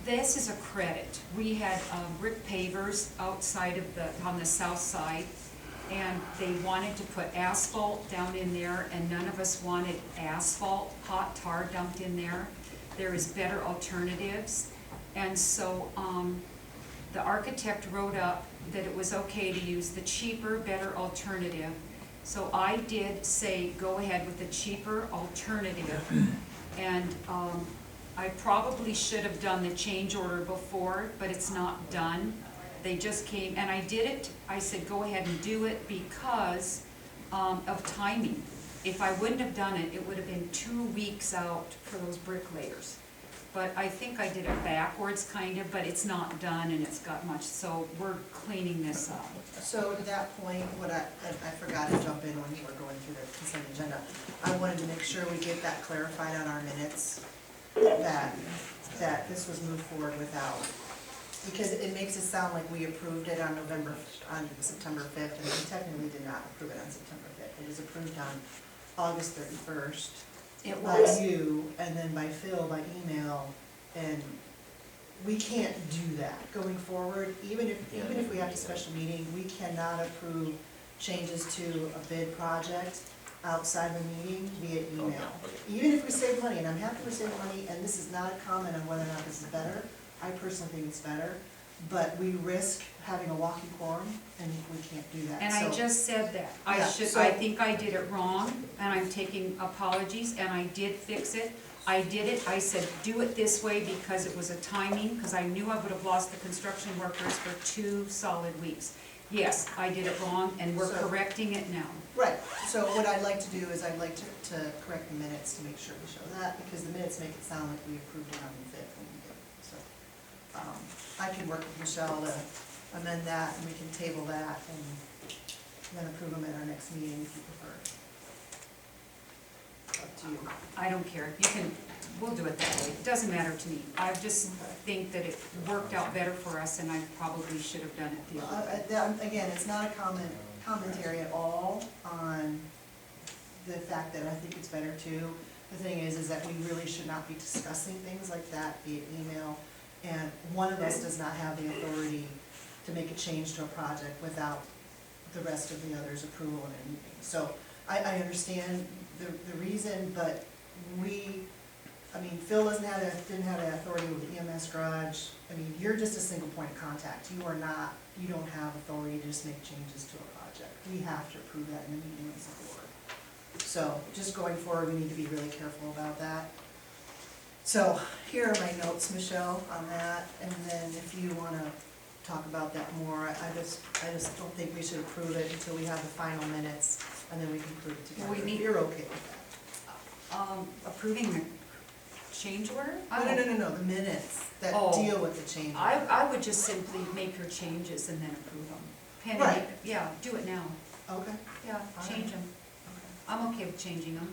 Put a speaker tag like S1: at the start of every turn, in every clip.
S1: this is a credit. We had brick pavers outside of on the south side, and they wanted to put asphalt down in there, and none of us wanted asphalt, hot tar dumped in there. There is better alternatives. And so the architect wrote up that it was okay to use the cheaper, better alternative. So I did say, go ahead with the cheaper alternative. And I probably should have done the change order before, but it's not done. They just came, and I did it, I said, go ahead and do it because of timing. If I wouldn't have done it, it would have been 2 weeks out for those bricklayers. But I think I did it backwards, kind of, but it's not done and it's got much, so we're cleaning this up.
S2: So to that point, what I forgot to jump in when you were going through the consent agenda, I wanted to make sure we get that clarified on our minutes, that this was moved forward without, because it makes it sound like we approved it on September 5th, and we technically did not approve it on September 5th. It was approved on August 31st.
S1: It
S2: by
S1: was.
S2: you, and then by Phil, by email, and we can't do that going forward. Even if we have a special meeting, we cannot approve changes to a bid project outside the meeting via email.
S3: Okay.
S2: Even if we save money, and I'm happy we save money, and this is not a comment on whether or not this is better. I personally think it's better, but we risk having a walking quorum, and we can't do that.
S1: And I just said that. I think I did it wrong, and I'm taking apologies, and I did fix it. I did it, I said, do it this way because it was a timing, because I knew I would have lost the construction workers for 2 solid weeks. Yes, I did it wrong, and we're correcting it now.
S2: Right, so what I'd like to do is I'd like to correct the minutes to make sure we show that, because the minutes make it sound like we approved it on the 5th when we did. So I can work with Michelle to amend that, and we can table that, and then approve them at our next meeting if you prefer. Up to you.
S1: I don't care, you can, we'll do it that way, it doesn't matter to me. I just think that it worked out better for us, and I probably should have done it the other way.
S2: Again, it's not a commentary at all on the fact that I think it's better too. The thing is that we really should not be discussing things like that via email, and one of us does not have the authority to make a change to a project without the rest of the others' approval in a meeting. So I understand the reason, but Phil didn't have the authority with the EMS garage. I mean, you're just a single point of contact. You don't have authority to just make changes to a project. We have to approve that in the meeting as a board. So just going forward, we need to be really careful about that. So here are my notes, Michelle, on that, and then if you want to talk about that more, I just don't think we should approve it until we have the final minutes, and then we can approve it together. You're okay with that?
S1: Approving the change order?
S2: No, the minutes that deal with the change order.
S1: I would just simply make your changes and then approve them. Penny,
S2: Right.
S1: Yeah, do it now.
S2: Okay.
S1: Yeah,
S2: All
S1: change
S2: right.
S1: them. I'm okay with changing them.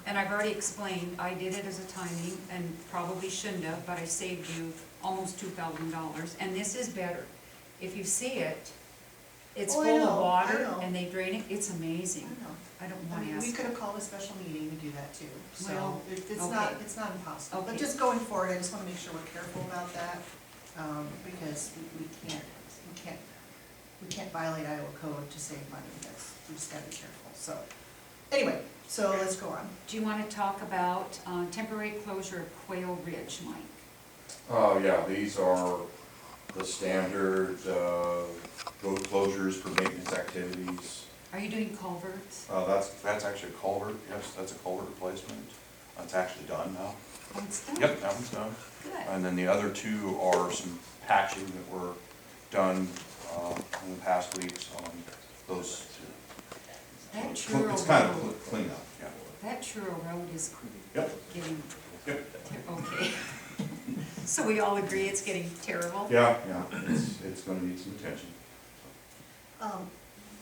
S1: And I've already explained, I did it as a timing, and probably shouldn't have, but I saved you almost $2,000. And this is better. If you see it, it's full of water, and they drain it, it's amazing. I don't want to ask.
S2: We could have called a special meeting to do that too, so
S1: Well,
S2: it's not impossible.
S1: Okay.
S2: But just going forward, I just want to make sure we're careful about that, because we can't violate Iowa code to save money. We just gotta be careful. So anyway, so let's go on.
S1: Do you want to talk about temporary closure of Quail Ridge, Mike?
S3: Yeah, these are the standard road closures for maintenance activities.
S1: Are you doing culverts?
S3: That's actually a culvert, yes, that's a culvert replacement. That's actually done now.
S1: Oh, it's done?
S3: Yep, that one's done.
S1: Good.
S3: And then the other 2 are some patching that were done in the past weeks on those 2.
S1: That
S3: So
S1: Truro
S3: it's kind
S1: Road,
S3: of clean up, yeah.
S1: that Truro Road is
S3: Yep.
S1: getting,
S3: Yep.
S1: okay. So we all agree it's getting terrible?
S3: Yeah, it's gonna need some attention.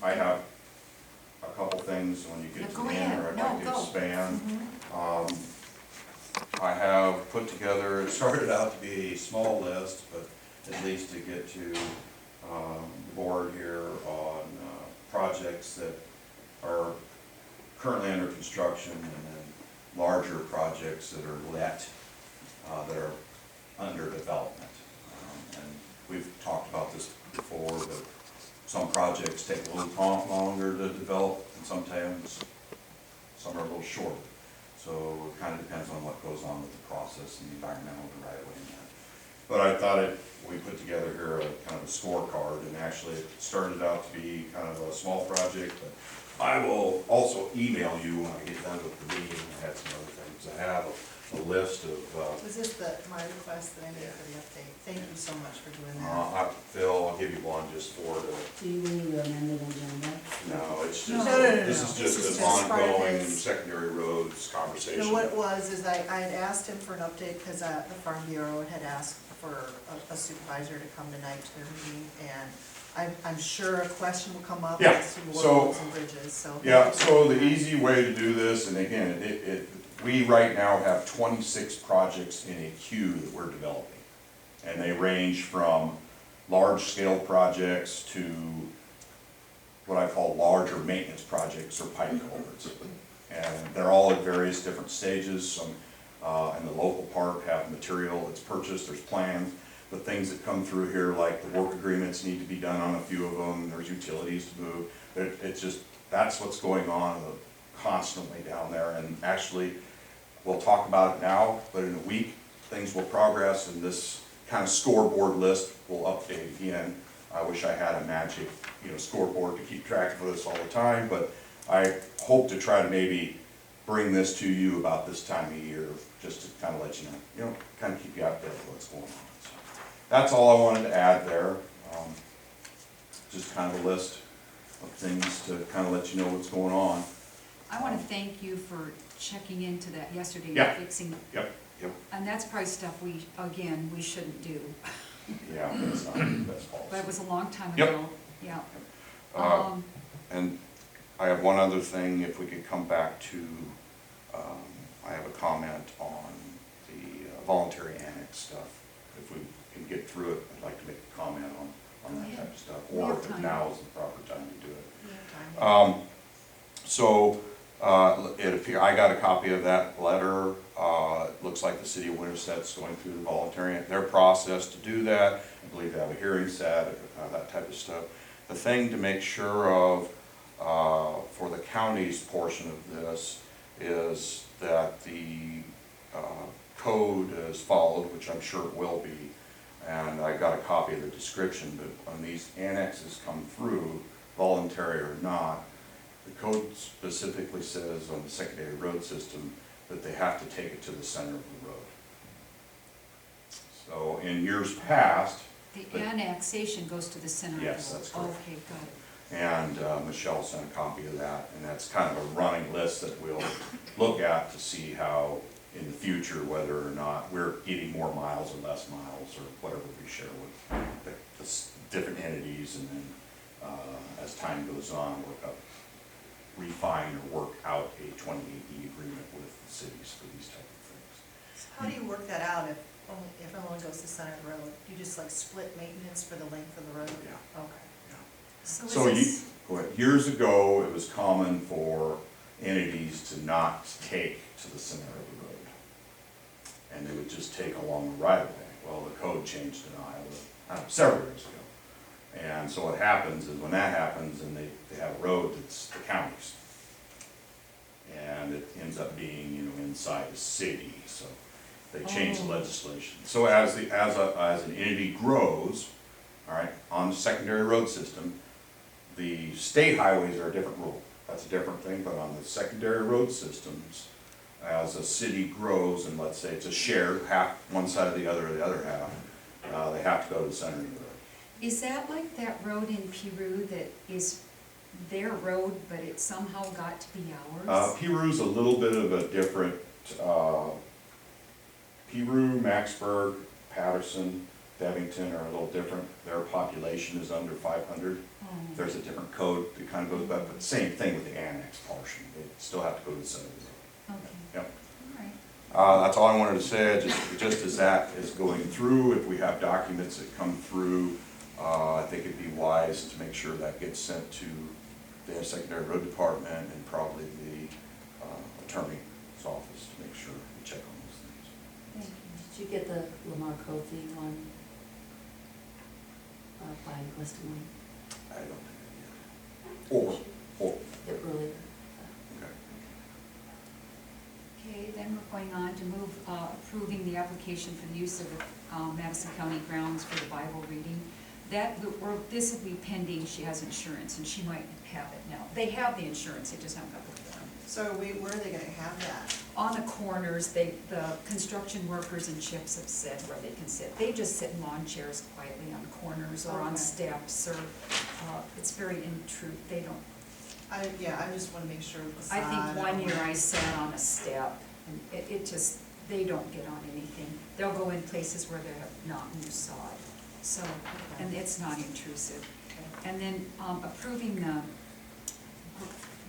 S3: I have a couple things when you get to
S1: Go
S3: the end, or
S1: ahead.
S3: I'd
S1: No,
S3: like to
S1: go.
S3: expand. I have put together, it started out to be a small list, but at least to get to the board here on projects that are currently under construction, and then larger projects that are let, that are under development. some projects take a little longer to develop, and sometimes some are a little shorter. So it kind of depends on what goes on with the process and the environmental and right away in that. But I thought we put together here a kind of a scorecard, and actually it started out to be kind of a small project, but I will also email you when I get done with the meeting. I had some other things. I have a list of,
S2: Was this my request that I made for the update? Thank you so much for doing that.
S3: Phil, I'll give you one just for the,
S4: Do you need to amend the agenda?
S3: no, it's
S2: No,
S3: just,
S2: no, no, no,
S3: this
S2: no.
S3: is
S2: This
S3: just
S2: is
S3: an
S2: just part of
S3: ongoing
S2: his-
S3: secondary roads conversation.
S2: You know what it was, is I had asked him for an update, because the Farm Bureau had asked for a supervisor to come tonight to their meeting, and I'm sure a question will come up
S3: Yeah,
S2: as to
S3: so-
S2: roads and bridges, so.
S3: Yeah, so the easy way to do this, and again, we right now have 26 projects in a queue that we're developing. And they range from large-scale projects to what I call larger maintenance projects or pipe culverts. And they're all at various different stages. Some in the local part have material that's purchased, there's plans. The things that come through here, like the work agreements need to be done on a few of them, there's utilities to move. It's just, that's what's going on constantly down there. And actually, we'll talk about it now, but in a week, things will progress, and this kind of scoreboard list will update again. I wish I had a magic, scoreboard to keep track of this all the time, but I hope to try to maybe bring this to you about this time of year, just to kind of let you know, kind of keep you updated with what's going on. So that's all I wanted to add there. Just kind of a list of things to kind of let you know what's going on.
S1: I want to thank you for checking into that yesterday,
S3: Yeah.
S1: fixing,
S3: Yep.
S1: and that's probably stuff we shouldn't do.
S3: Yeah, that's not the best policy.
S1: But it was a long time
S3: Yep.
S1: ago, yeah.
S3: And I have one other thing, if we could come back to, I have a comment on the voluntary annex stuff. If we can get through it, I'd like to make a comment on that type of stuff,
S1: We
S3: or
S1: have
S3: if
S1: time.
S3: now is the proper time to do it.
S2: We have time.
S3: So, I got a copy of that letter. It looks like the city of Winterset's going through the voluntary, their process to do that. I believe they have a hearing set, that type of stuff. The thing to make sure of, for the county's portion of this, is that the code is followed, which I'm sure it will be. And I got a copy of the description, but when these annexes come through, voluntary or not, the code specifically says on the secondary road system that they have to take it to the center of the road. So in years past,
S1: The annexation goes to the center of the road.
S3: Yes, that's correct.
S1: Okay, got it.
S3: and Michelle sent a copy of that, and that's kind of a running list that we'll look at to see how in the future, whether or not we're getting more miles or less miles, or whatever we share with the different entities, and then as time goes on, refine or work out a 28E agreement with the cities for these type of things.
S2: So how do you work that out if it only goes to the center of the road? You just like split maintenance for the length of the road?
S3: Yeah.
S2: Okay.
S1: So is this,
S3: Go ahead. Years ago, it was common for entities to not take to the center of the road, and they would just take along the right of way. Well, the code changed in Iowa several years ago. And so what happens is when that happens and they have a road that's the county's, and it ends up being, inside the city, so they change the legislation. So as an entity grows, all right, on the secondary road system, the state highways are a different rule. That's a different thing, but on the secondary road systems, as a city grows, and let's say it's a shared, half one side of the other half, they have to go to the center of the road.
S1: is that like that road in Peru that is their road, but it somehow got to be ours?
S3: Peru's a little bit of a different, Peru, Maxburg, Patterson, Bevington are a little different. Their population is under 500.
S1: Oh.
S3: There's a different code that kind of goes back, but same thing with the annex portion. They still have to go to the center of the road.
S1: Okay,
S3: Yep.
S1: all right.
S3: That's all I wanted to say. Just as that is going through, if we have documents that come through, I think it'd be wise to make sure that gets sent to the secondary road department and probably the attorney's office to make sure we check on those things.
S1: Thank you.
S4: Did you get the Lamar Kofi one? By Weston?
S3: I don't think I did. Or,
S4: It really,
S3: okay.
S1: Okay, then we're going on to move, approving the application for the use of the Madison County grounds for the Bible reading. That, or this will be pending, she has insurance, and she might have it now. They have the insurance, they just haven't got the form.
S2: So where are they gonna have that?
S1: On the corners, the construction workers and chips have said where they can sit. They just sit in lawn chairs quietly on corners or on
S2: Okay.
S1: steps, or, it's very intrusive, they don't.
S2: I just wanna make sure with the
S1: I
S2: sod.
S1: think one year I sat on a step, and it just, they don't get on anything. They'll go in places where they have not new sod, so, and it's not intrusive.
S2: Okay.
S1: And then approving the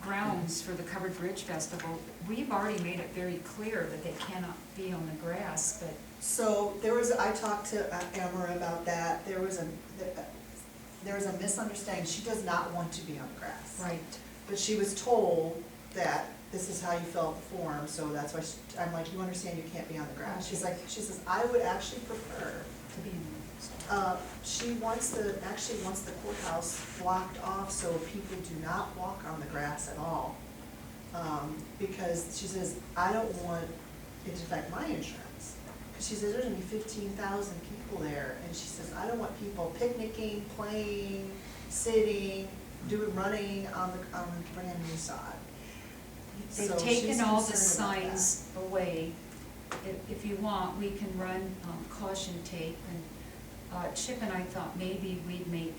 S1: grounds for the Covered Bridge Festival, we've already made it very clear that they cannot be on the grass, but,
S2: So I talked to Emma about that, there was a misunderstanding, she does not want to be on the grass.
S1: right,
S2: But she was told that this is how you fill out the form, so that's why I'm like, you understand you can't be on the grass. She says, I would actually prefer,
S1: to be in the.
S2: she wants the courthouse blocked off so people do not walk on the grass at all. Because she says, I don't want it to affect my insurance. Because she says, there's gonna be 15,000 people there, and she says, I don't want people picnicking, playing, sitting, running on the brand new sod.
S1: They've
S2: So
S1: taken
S2: she's
S1: all the
S2: concerned about that.
S1: signs away. If you want, we can run caution tape, and Chip and I thought maybe we'd make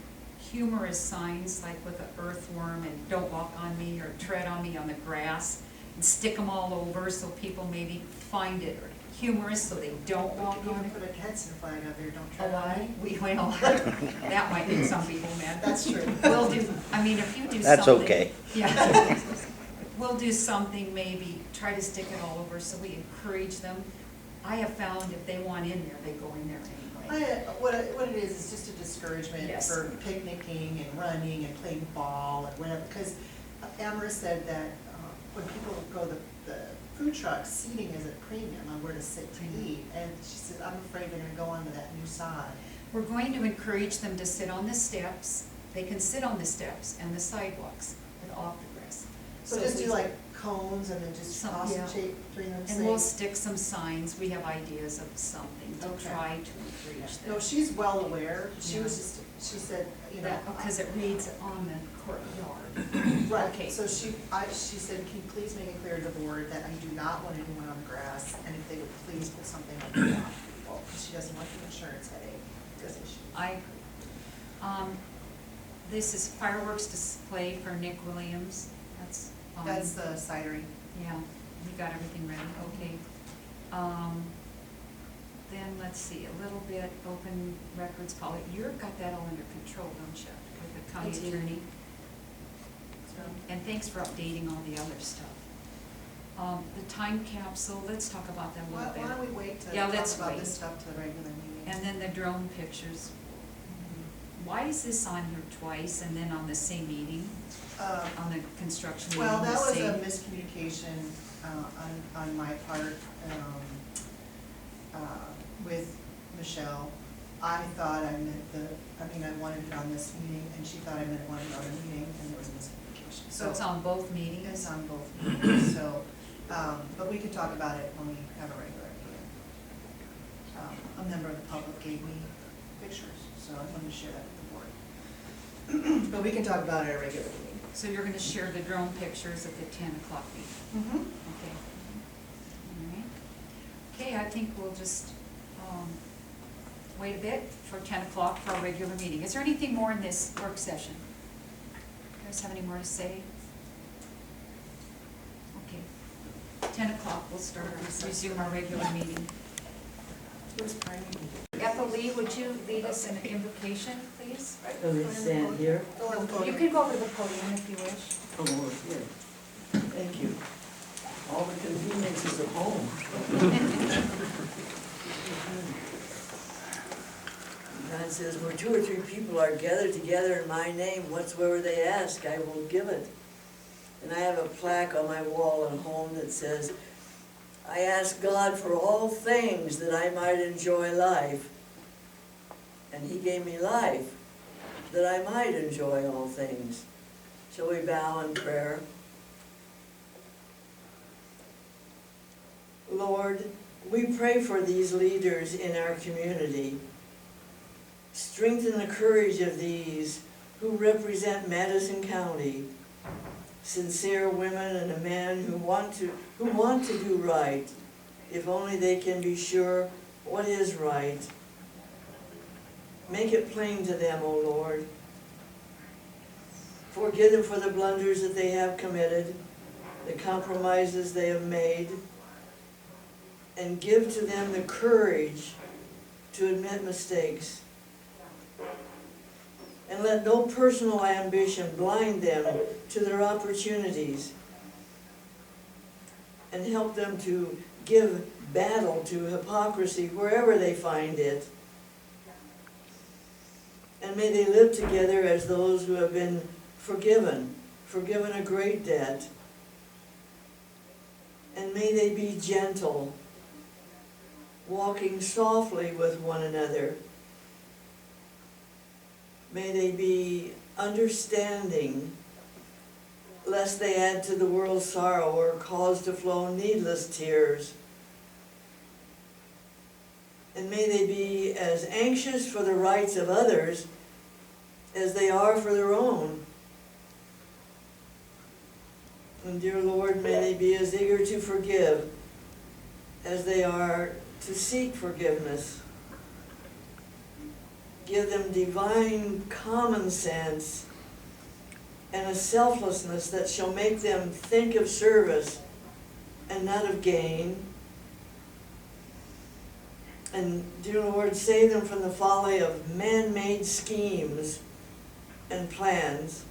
S1: humorous signs, like with an earthworm and don't walk on me or tread on me on the grass, and stick them all over so people maybe find it humorous so they don't walk
S2: We
S1: on
S2: can
S1: it.
S2: even put a Tetson flag out there, don't
S1: Oh,
S2: tread on
S1: I,
S2: me.
S1: we will, that might make some people mad.
S2: That's true.
S1: We'll do, I mean, if you do something.
S5: That's okay.
S1: Yeah. We'll do something, maybe try to stick it all over, so we encourage them. I have found if they want in there, they go in there anyway.
S2: What it is just a discouragement
S1: Yes.
S2: for picnicking and running and playing ball and whatever, because Amara said that when people go to the food trucks, seating is at premium on where to sit to eat, and she said, I'm afraid they're gonna go onto that new sod.
S1: We're going to encourage them to sit on the steps. They can sit on the steps and the sidewalks, but off the grass.
S2: So just do like cones and then just
S1: Some-
S2: toss
S1: yeah.
S2: and shape between them.
S1: And we'll stick some signs. We have ideas of something to
S2: Okay.
S1: try to encourage them.
S2: No, she's well aware, she
S1: Yeah.
S2: was just, she said, you know.
S1: Because it reads on the courtyard.
S2: Right,
S1: Okay.
S2: so she said, can you please make it clear to the board that I do not want anyone on the grass, and if they would please put something on the ground, because she doesn't want the insurance headache, doesn't she?
S1: I agree. This is fireworks display for Nick Williams. That's on.
S2: That's the cidery.
S1: Yeah, we got everything ready, okay. Then, let's see, a little bit, open records, Paula, you've got that all under control, don't you, with the
S4: I
S1: county
S4: do.
S1: attorney?
S2: So,
S1: And thanks for updating all the other stuff. The time capsule, let's talk about that a
S2: Why
S1: little
S2: don't
S1: bit.
S2: we wait to
S1: Yeah,
S2: talk
S1: let's
S2: about
S1: wait.
S2: this stuff to the regular meeting?
S1: And then the drone pictures. Why is this on here twice and then on the same meeting, on the construction meeting?
S2: Well, that
S1: the
S2: was
S1: same?
S2: a miscommunication on my part with Michelle. I thought I meant I wanted it on this meeting, and she thought I meant it on another meeting, and there was a miscommunication.
S1: So it's on both meetings?
S2: It's on both meetings, so, but we can talk about it when we have a regular meeting. A member of the public gave me pictures, so I wanted to share that with the board. But we can talk about it at a regular meeting.
S1: So you're gonna share the drone pictures at the 10 o'clock meeting?
S2: Mm-hmm.
S1: Okay. All right. Okay, I think we'll just wait a bit for 10 o'clock for our regular meeting. Is there anything more in this work session? You guys have any more to say? Okay. 10 o'clock, we'll start, resume our regular meeting.
S2: Where's Brian?
S1: Ethel Lee, would you lead us in an invocation, please?
S4: oh, they stand here.
S2: Go on,
S1: You
S2: podium.
S1: can go over to the podium if you wish.
S6: Oh, Lord, here. Thank you. All the conveniences of home. God says, where two or three people are gathered together in my name, whatsoever they ask, I will give it. And I have a plaque on my wall at home that says, I ask God for all things that I might enjoy life. And He gave me life. that I might enjoy all things. Shall we bow in prayer? Lord, we pray for these leaders in our community. Strengthen the courage of these who represent Madison County, sincere women and men who want to do right, if only they can be sure what is right. Make it plain to them, O Lord. Forgive them for the blunders that they have committed, the compromises they have made, and give to them the courage to admit mistakes. And let no personal ambition blind them to their opportunities, and help them to give battle to hypocrisy wherever they find it. And may they live together as those who have been forgiven a great debt. And may they be gentle, walking softly with one another. May they be understanding, lest they add to the world's sorrow or cause to flow needless tears. And may they be as anxious for the rights of others as they are for their own. And dear Lord, may they be as eager to forgive as they are to seek forgiveness. Give them divine common sense and a selflessness that shall make them think of service and not of gain. And dear Lord, save them from the folly of man-made schemes and plans.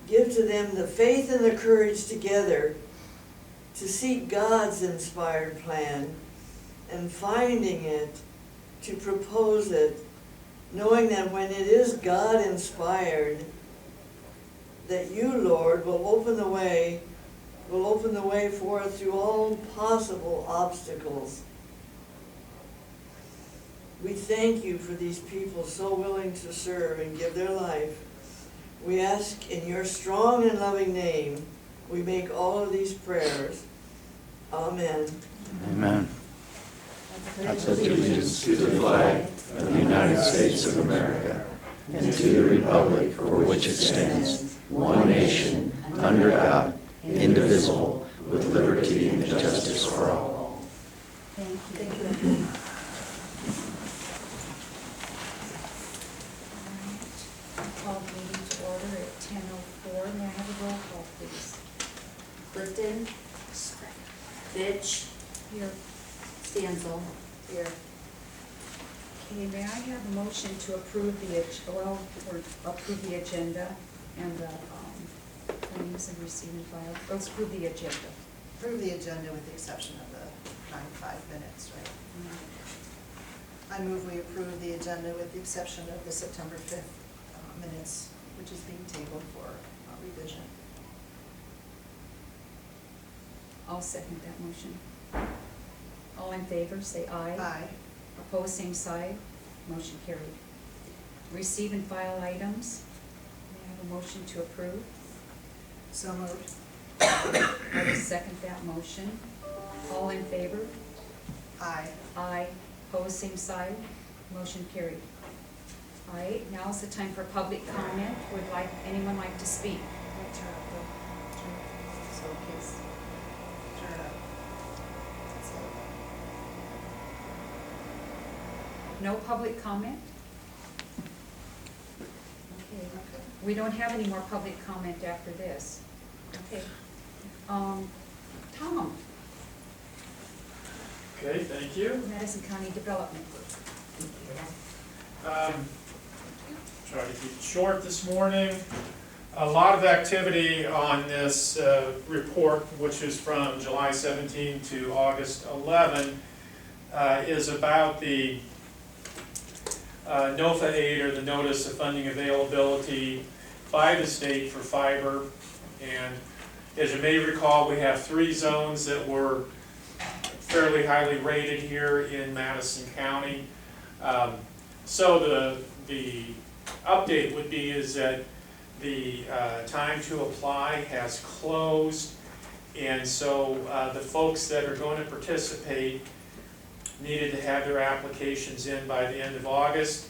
S6: Give to them the faith and the courage together to seek God's inspired plan, and finding it, to propose it, knowing that when it is God-inspired, that you, Lord, will open the way for us through all possible obstacles. We thank you for these people so willing to serve and give their life. We ask in your strong and loving name, we make all of these prayers. Amen.
S5: Amen. I pledge allegiance to the flag of the United States of America and to the republic for which it stands, one nation, under God, indivisible, with liberty and justice for all.
S4: Thank you.
S6: Thank you.
S1: Call the meeting to order at 10:04. May I have a roll call, please?
S4: Clifton, Fitch,
S1: Here.
S4: Stancil.
S1: Here. Okay, may I have a motion to approve approve the agenda and the claims and receive and file? Let's approve the agenda.
S2: Approve the agenda with the exception of the 95 minutes, right? I move we approve the agenda with the exception of the September 5th minutes, which is being tabled for revision.
S1: I'll second that motion. All in favor, say aye.
S2: Aye.
S1: Opposed, same side. Motion carried. Receive and file items. May I have a motion to approve?
S2: So moved.
S1: I will second that motion. All in favor?
S2: Aye.
S1: Aye. Opposed, same side. Motion carried. All right, now is the time for public comment. Would anyone like to speak?
S2: Turn up the, so please, turn it up. That's it.
S1: No public comment? Okay, we don't have any more public comment after this. Okay. Tom,
S7: Okay, thank you.
S1: Madison County Development Group.
S7: Try to keep it short this morning. A lot of activity on this report, which is from July 17 to August 11, is about the NOFA aid, or the Notice of Funding Availability by the state for fiber. And as you may recall, we have 3 zones that were fairly highly rated here in Madison County. So the update would be is that the time to apply has closed, and so the folks that are going to participate needed to have their applications in by the end of August.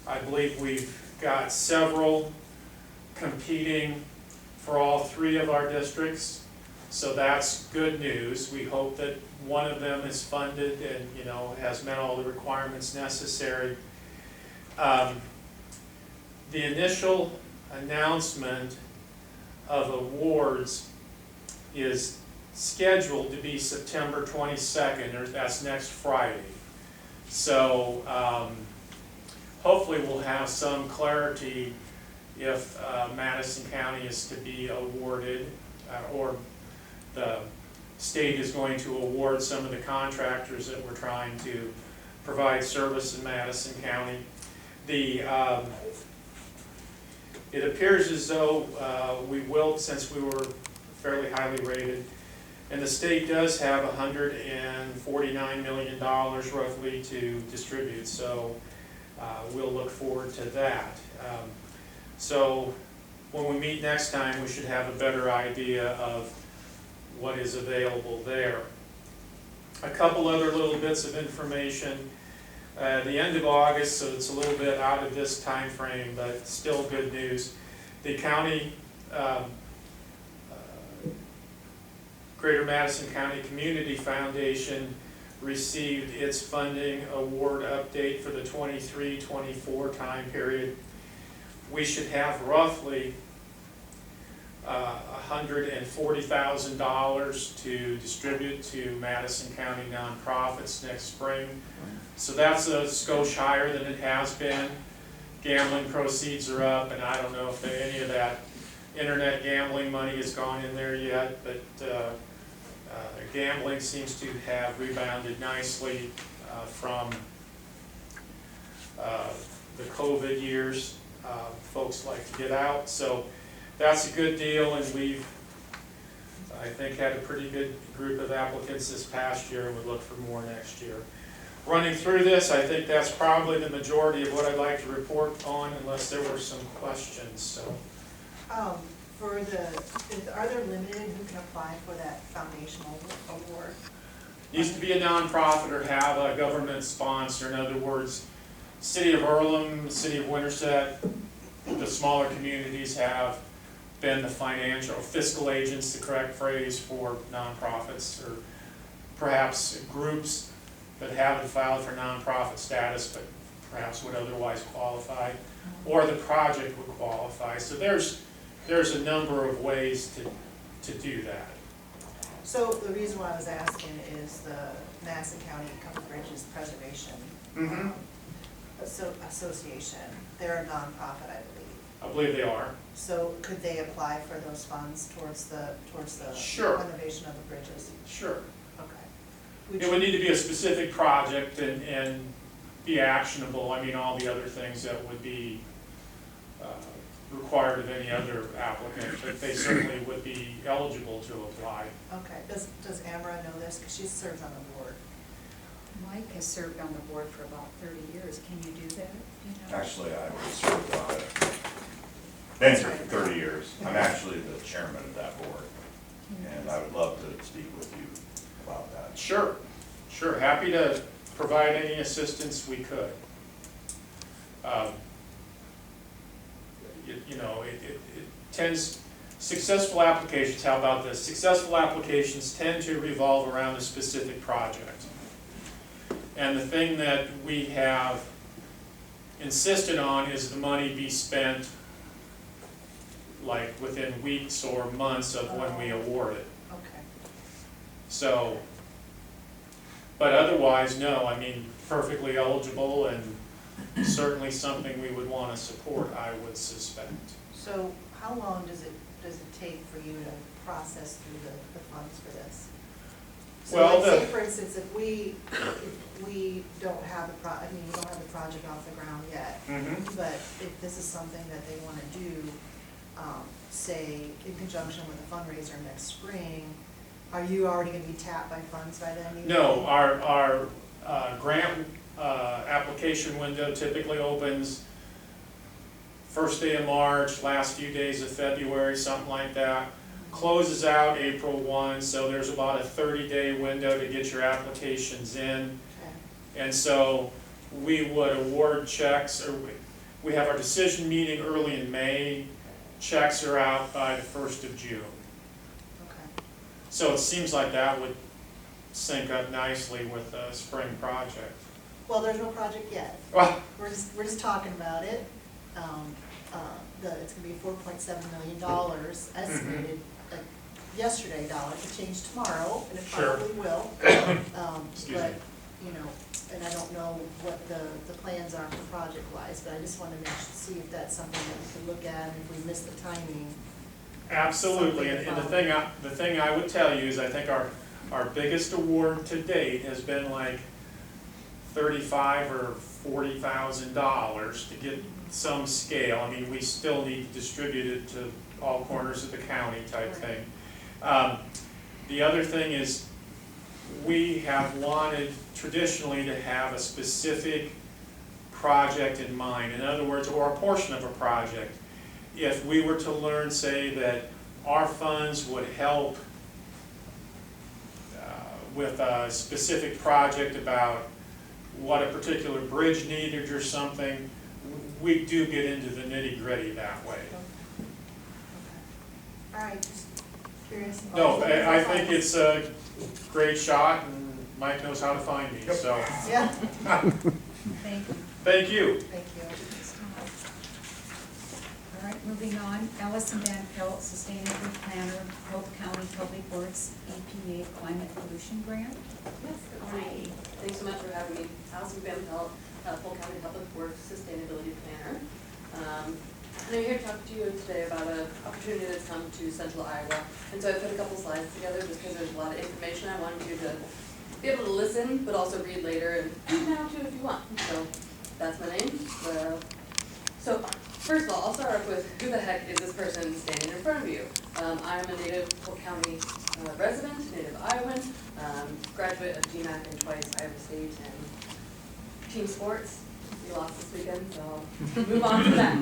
S7: I believe we've got several competing for all 3 of our districts, so that's good news. We hope that one of them is funded and, you know, has met all the requirements necessary. The initial announcement of awards is scheduled to be September 22nd, or that's next Friday. So hopefully we'll have some clarity if Madison County is to be awarded, or the state is going to award some of the contractors that we're trying to provide service in Madison County. It appears as though we will, since we were fairly highly rated, and the state does have $149 million roughly to distribute, so we'll look forward to that. So when we meet next time, we should have a better idea of what is available there. A couple other little bits of information. The end of August, so it's a little bit out of this time frame, but still good news. The county, Greater Madison County Community Foundation received its funding award update for the 23-24 time period. We should have roughly $140,000 to distribute to Madison County nonprofits next spring. So that's a skosh higher than it has been. Gambling proceeds are up, and I don't know if any of that internet gambling money has gone in there yet, but gambling seems to have rebounded nicely from the COVID years. Folks like to get out, so that's a good deal, and we've, I think, had a pretty good group of applicants this past year, and would look for more next year. Running through this, I think that's probably the majority of what I'd like to report on, unless there were some questions. So,
S2: Are there limited who can apply for that foundational award?
S7: used to be a nonprofit or have a government sponsor. In other words, City of Earlham, City of Winterset, the smaller communities have been the financial or fiscal agents, the correct phrase, for nonprofits, or perhaps groups that haven't filed for nonprofit status but perhaps would otherwise qualify, or the project would qualify. So there's a number of ways to do that.
S2: So the reason why I was asking is the Madison County Covered Bridges Preservation Association. They're a nonprofit, I believe.
S7: I believe they are.
S2: So could they apply for those funds towards the
S7: Sure.
S2: renovation of the bridges?
S7: Sure.
S2: Okay.
S7: It would need to be a specific project and be actionable. I mean, all the other things that would be required of any other applicant, but they certainly would be eligible to apply.
S2: Okay. Does Amara know this? Because she serves on the board.
S1: Mike has served on the board for about 30 years. Can you do that? Do you know?
S3: Actually, I was served on it. Been here for 30 years. I'm actually the chairman of that board, and I would love to speak with you about that.
S7: Sure, sure. Happy to provide any assistance we could. It tends, successful applications, how about this? Successful applications tend to revolve around a specific project. And the thing that we have insisted on is the money be spent like within weeks or months of when we award it.
S2: Okay.
S7: So, but otherwise, no, I mean, perfectly eligible and certainly something we would want to support, I would suspect.
S2: So how long does it take for you to process through the funds for this? So
S7: Well,
S2: let's say, for instance, if we don't have we don't have the project off the ground yet, but if this is something that they want to do, say in conjunction with a fundraiser next spring, are you already going to be tapped by funds by then?
S7: No, our grant application window typically opens first day of March, last few days of February, something like that. Closes out April 1, so there's about a 30-day window to get your applications in. And so we would award checks, or we have our decision meeting early in May. Checks are out by the 1st of June.
S2: Okay.
S7: So it seems like that would sync up nicely with the spring project.
S2: Well, there's no project yet.
S7: Well,
S2: We're just talking about it. It's gonna be $4.7 million estimated, like yesterday dollar, it could change tomorrow, and it
S7: Sure.
S2: probably will.
S7: Excuse
S2: But,
S7: me.
S2: you know, and I don't know what the plans are for project-wise, but I just wanted to see if that's something that we could look at, and if we miss the timing.
S7: Absolutely, and the thing I would tell you is I think our biggest award to date has been like $35,000 or $40,000 to get some scale. I mean, we still need to distribute it to all corners of the county type thing. The other thing is, we have wanted traditionally to have a specific project in mind. In other words, or a portion of a project. If we were to learn, say, that our funds would help with a specific project about what a particular bridge needed or something, we do get into the nitty-gritty that way.
S2: All right, just curious.
S7: No, I think it's a great shot, and Mike knows how to find me, so,
S2: Yeah,
S1: Thank you.
S7: thank you.
S2: thank you.
S1: All right, moving on, Allison Van Pelt, Sustainability Planner, Hope County Public Works EPA Climate Pollution Grant.
S8: Yes, good morning. Thanks so much for having me. Allison Van Pelt, Polk County Public Works Sustainability Planner. And I'm here to talk to you today about an opportunity that's come to Central Iowa. And so I put a couple slides together just because there's a lot of information I wanted you to be able to listen, but also read later and read now too if you want. So that's my name. So first of all, I'll start off with who the heck is this person standing in front of you? I'm a native Polk County resident, native Iowan, graduate of GMAC and twice Iowa State and team sports. We lost this weekend, so I'll move on to that.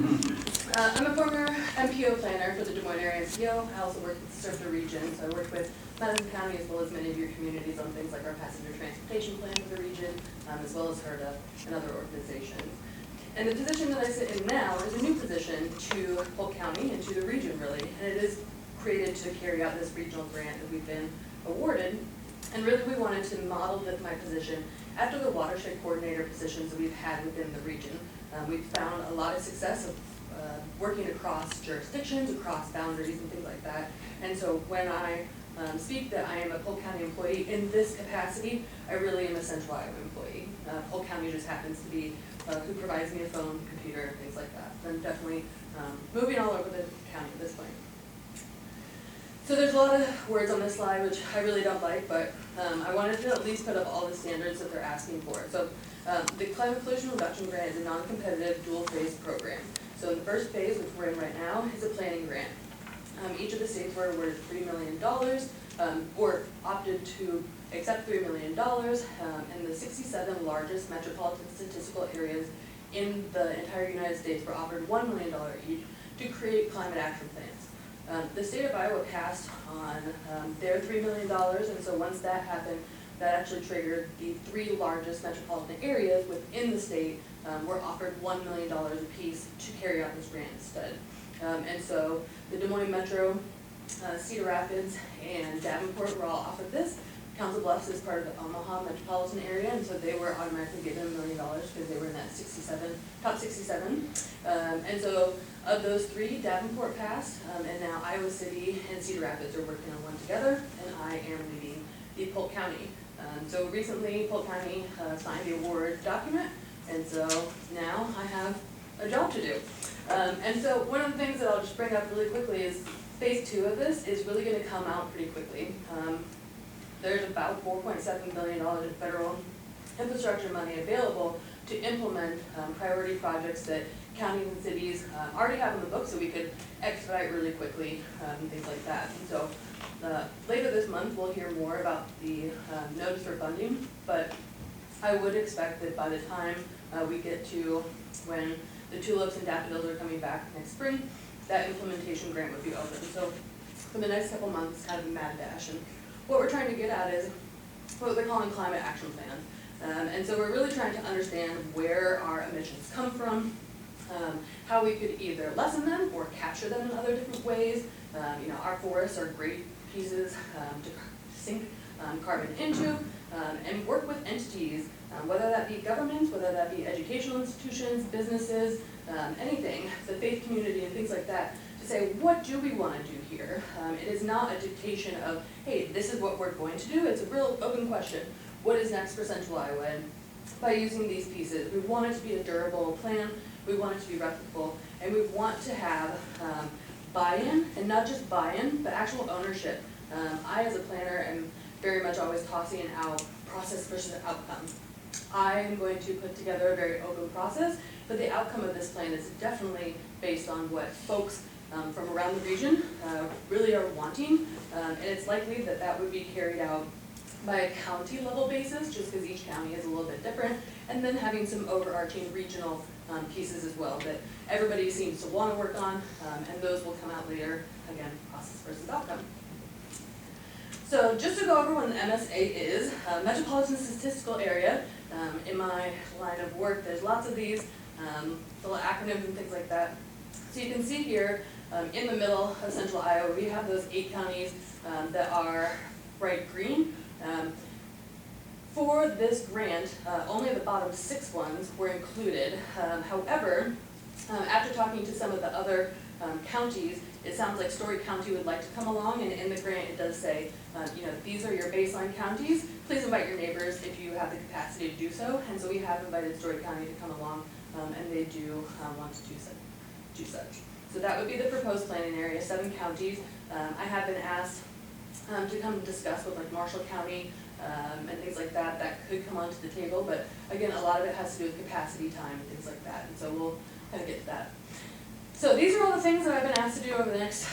S8: I'm a former MPO planner for the Des Moines area MPO. I also worked served the region, so I worked with Madison County as well as many of your communities on things like our passenger transportation plan for the region, as well as HERDA and other organizations. And the position that I sit in now is a new position to Polk County and to the region really, and it is created to carry out this regional grant that we've been awarded. And really we wanted to model my position after the watershed coordinator positions that we've had within the region. We've found a lot of success of working across jurisdictions, across boundaries and things like that. And so when I speak that I am a Polk County employee in this capacity, I really am a Central Iowa employee. Polk County just happens to be who provides me a phone, computer, things like that. I'm definitely moving all over the county at this point. So there's a lot of words on this slide, which I really don't like, but I wanted to at least put up all the standards that they're asking for. So the Climate Pollution Reduction Grant is a non-competitive dual-phase program. So in the first phase, which we're in right now, is a planning grant. Each of the states were awarded $3 million, or opted to accept $3 million, and the 67 largest metropolitan statistical areas in the entire United States were offered $1 million each to create climate action plans. The state of Iowa passed on their $3 million, and so once that happened, that actually triggered the 3 largest metropolitan areas within the state were offered $1 million apiece to carry out this grant instead. And so the Des Moines Metro, Cedar Rapids, and Davenport were all offered this. Council Bluffs is part of the Omaha metropolitan area, and so they were automatically given $1 million because they were in that top 67. And so of those 3, Davenport passed, and now Iowa City and Cedar Rapids are working on one together, and I am leading the Polk County. So recently, Polk County signed the award document, and so now I have a job to do. And so one of the things that I'll just bring up really quickly is phase 2 of this is really going to come out pretty quickly. There's about $4.7 billion in federal infrastructure money available to implement priority projects that counties and cities already have in the book, so we could expedite really quickly, things like that. And so later this month, we'll hear more about the notice for funding, but I would expect that by the time we get to when the tulips and daffodils are coming back next spring, that implementation grant would be open. So for the next couple months, kind of a mad dash. And what we're trying to get at is what they're calling climate action plan. And so we're really trying to understand where our emissions come from, how we could either lessen them or capture them in other different ways. Our forests are great pieces to sink carbon into, and work with entities, whether that be governments, whether that be educational institutions, businesses, anything, the faith community and things like that, to say, what do we want to do here? It is not a dictation of, hey, this is what we're going to do. It's a real open question. What is next for Central Iowa? And by using these pieces, we want it to be a durable plan, we want it to be replicable, and we want to have buy-in, and not just buy-in, but actual ownership. I, as a planner, am very much always tossing out process versus outcome. I am going to put together a very open process, but the outcome of this plan is definitely based on what folks from around the region really are wanting, and it's likely that that would be carried out by a county level basis, just because each county is a little bit different, and then having some overarching regional pieces as well that everybody seems to want to work on, and those will come out later, again, process versus outcome. So just to go over what an MSA is, Metropolitan Statistical Area, in my line of work, there's lots of these little acronyms and things like that. So you can see here, in the middle of Central Iowa, we have those 8 counties that are bright green. For this grant, only the bottom 6 ones were included. However, after talking to some of the other counties, it sounds like Story County would like to come along, and in the grant it does say, these are your baseline counties. Please invite your neighbors if you have the capacity to do so. And so we have invited Story County to come along, and they do want to do such. So that would be the proposed planning area, 7 counties. I have been asked to come discuss with like Marshall County and things like that. That could come onto the table, but again, a lot of it has to do with capacity time and things like that. And so we'll kind of get to that. So these are all the things that I've been asked to do over the next,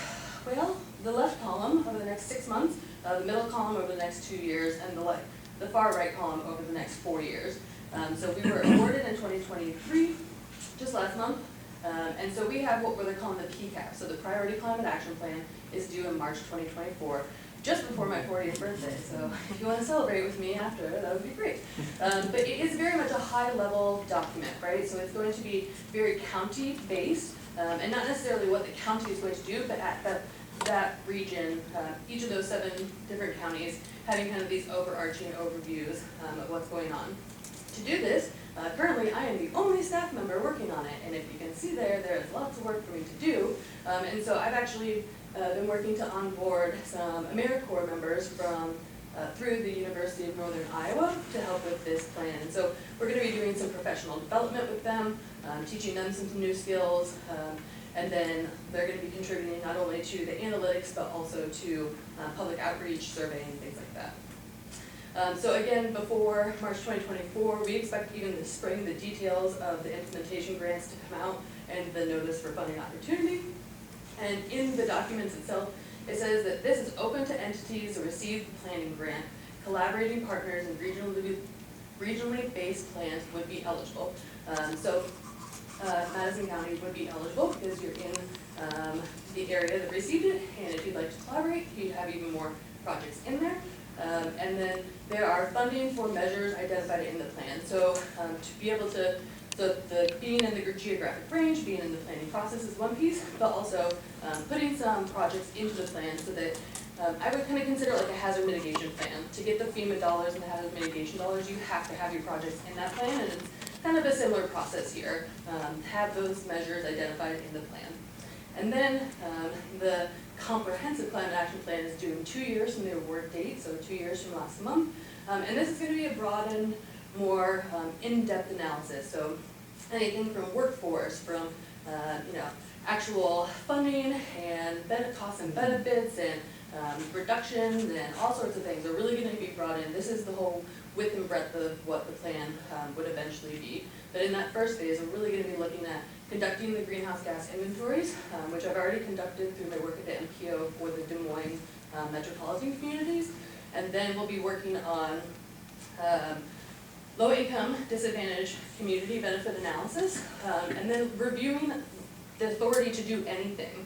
S8: the left column over the next 6 months, the middle column over the next 2 years, and the far right column over the next 4 years. So we were awarded in 2023, just last month. And so we have what they're calling the PCAP. So the Priority Climate Action Plan is due in March 2024, just before my 40th birthday. So if you want to celebrate with me after, that would be great. But it is very much a high-level document, right? So it's going to be very county-based, and not necessarily what the county is going to do, but at that region, each of those 7 different counties having kind of these overarching overviews of what's going on. To do this, currently I am the only staff member working on it, and if you can see there is lots of work for me to do. And so I've actually been working to onboard some AmeriCorps members from through the University of Northern Iowa to help with this plan. And so we're going to be doing some professional development with them, teaching them some new skills, and then they're going to be contributing not only to the analytics, but also to public outreach, surveying, things like that. So again, before March 2024, we expect even this spring the details of the implementation grants to come out and the notice for funding opportunity. And in the documents itself, it says that this is open to entities who receive the planning grant. Collaborating partners and regionally based plans would be eligible. So Madison County would be eligible because you're in the area that received it, and if you'd like to collaborate, you'd have even more projects in there. And then there are funding for measures identified in the plan. So to be able to, the being in the geographic range, being in the planning process is one piece, but also putting some projects into the plan so that I would kind of consider like a hazard mitigation plan. To get the FEMA dollars and the hazard mitigation dollars, you have to have your projects in that plan, and it's kind of a similar process here. Have those measures identified in the plan. And then the comprehensive climate action plan is due in 2 years from the award date, so 2 years from last month. And this is going to be a broadened, more in-depth analysis. So anything from workforce, from actual funding and costs and benefits and reductions and all sorts of things are really going to be brought in. This is the whole width and breadth of what the plan would eventually be. But in that first phase, we're really going to be looking at conducting the greenhouse gas inventories, which I've already conducted through my work at the MPO for the Des Moines metropolitan communities. And then we'll be working on low-income, disadvantaged community benefit analysis, and then reviewing the authority to do anything.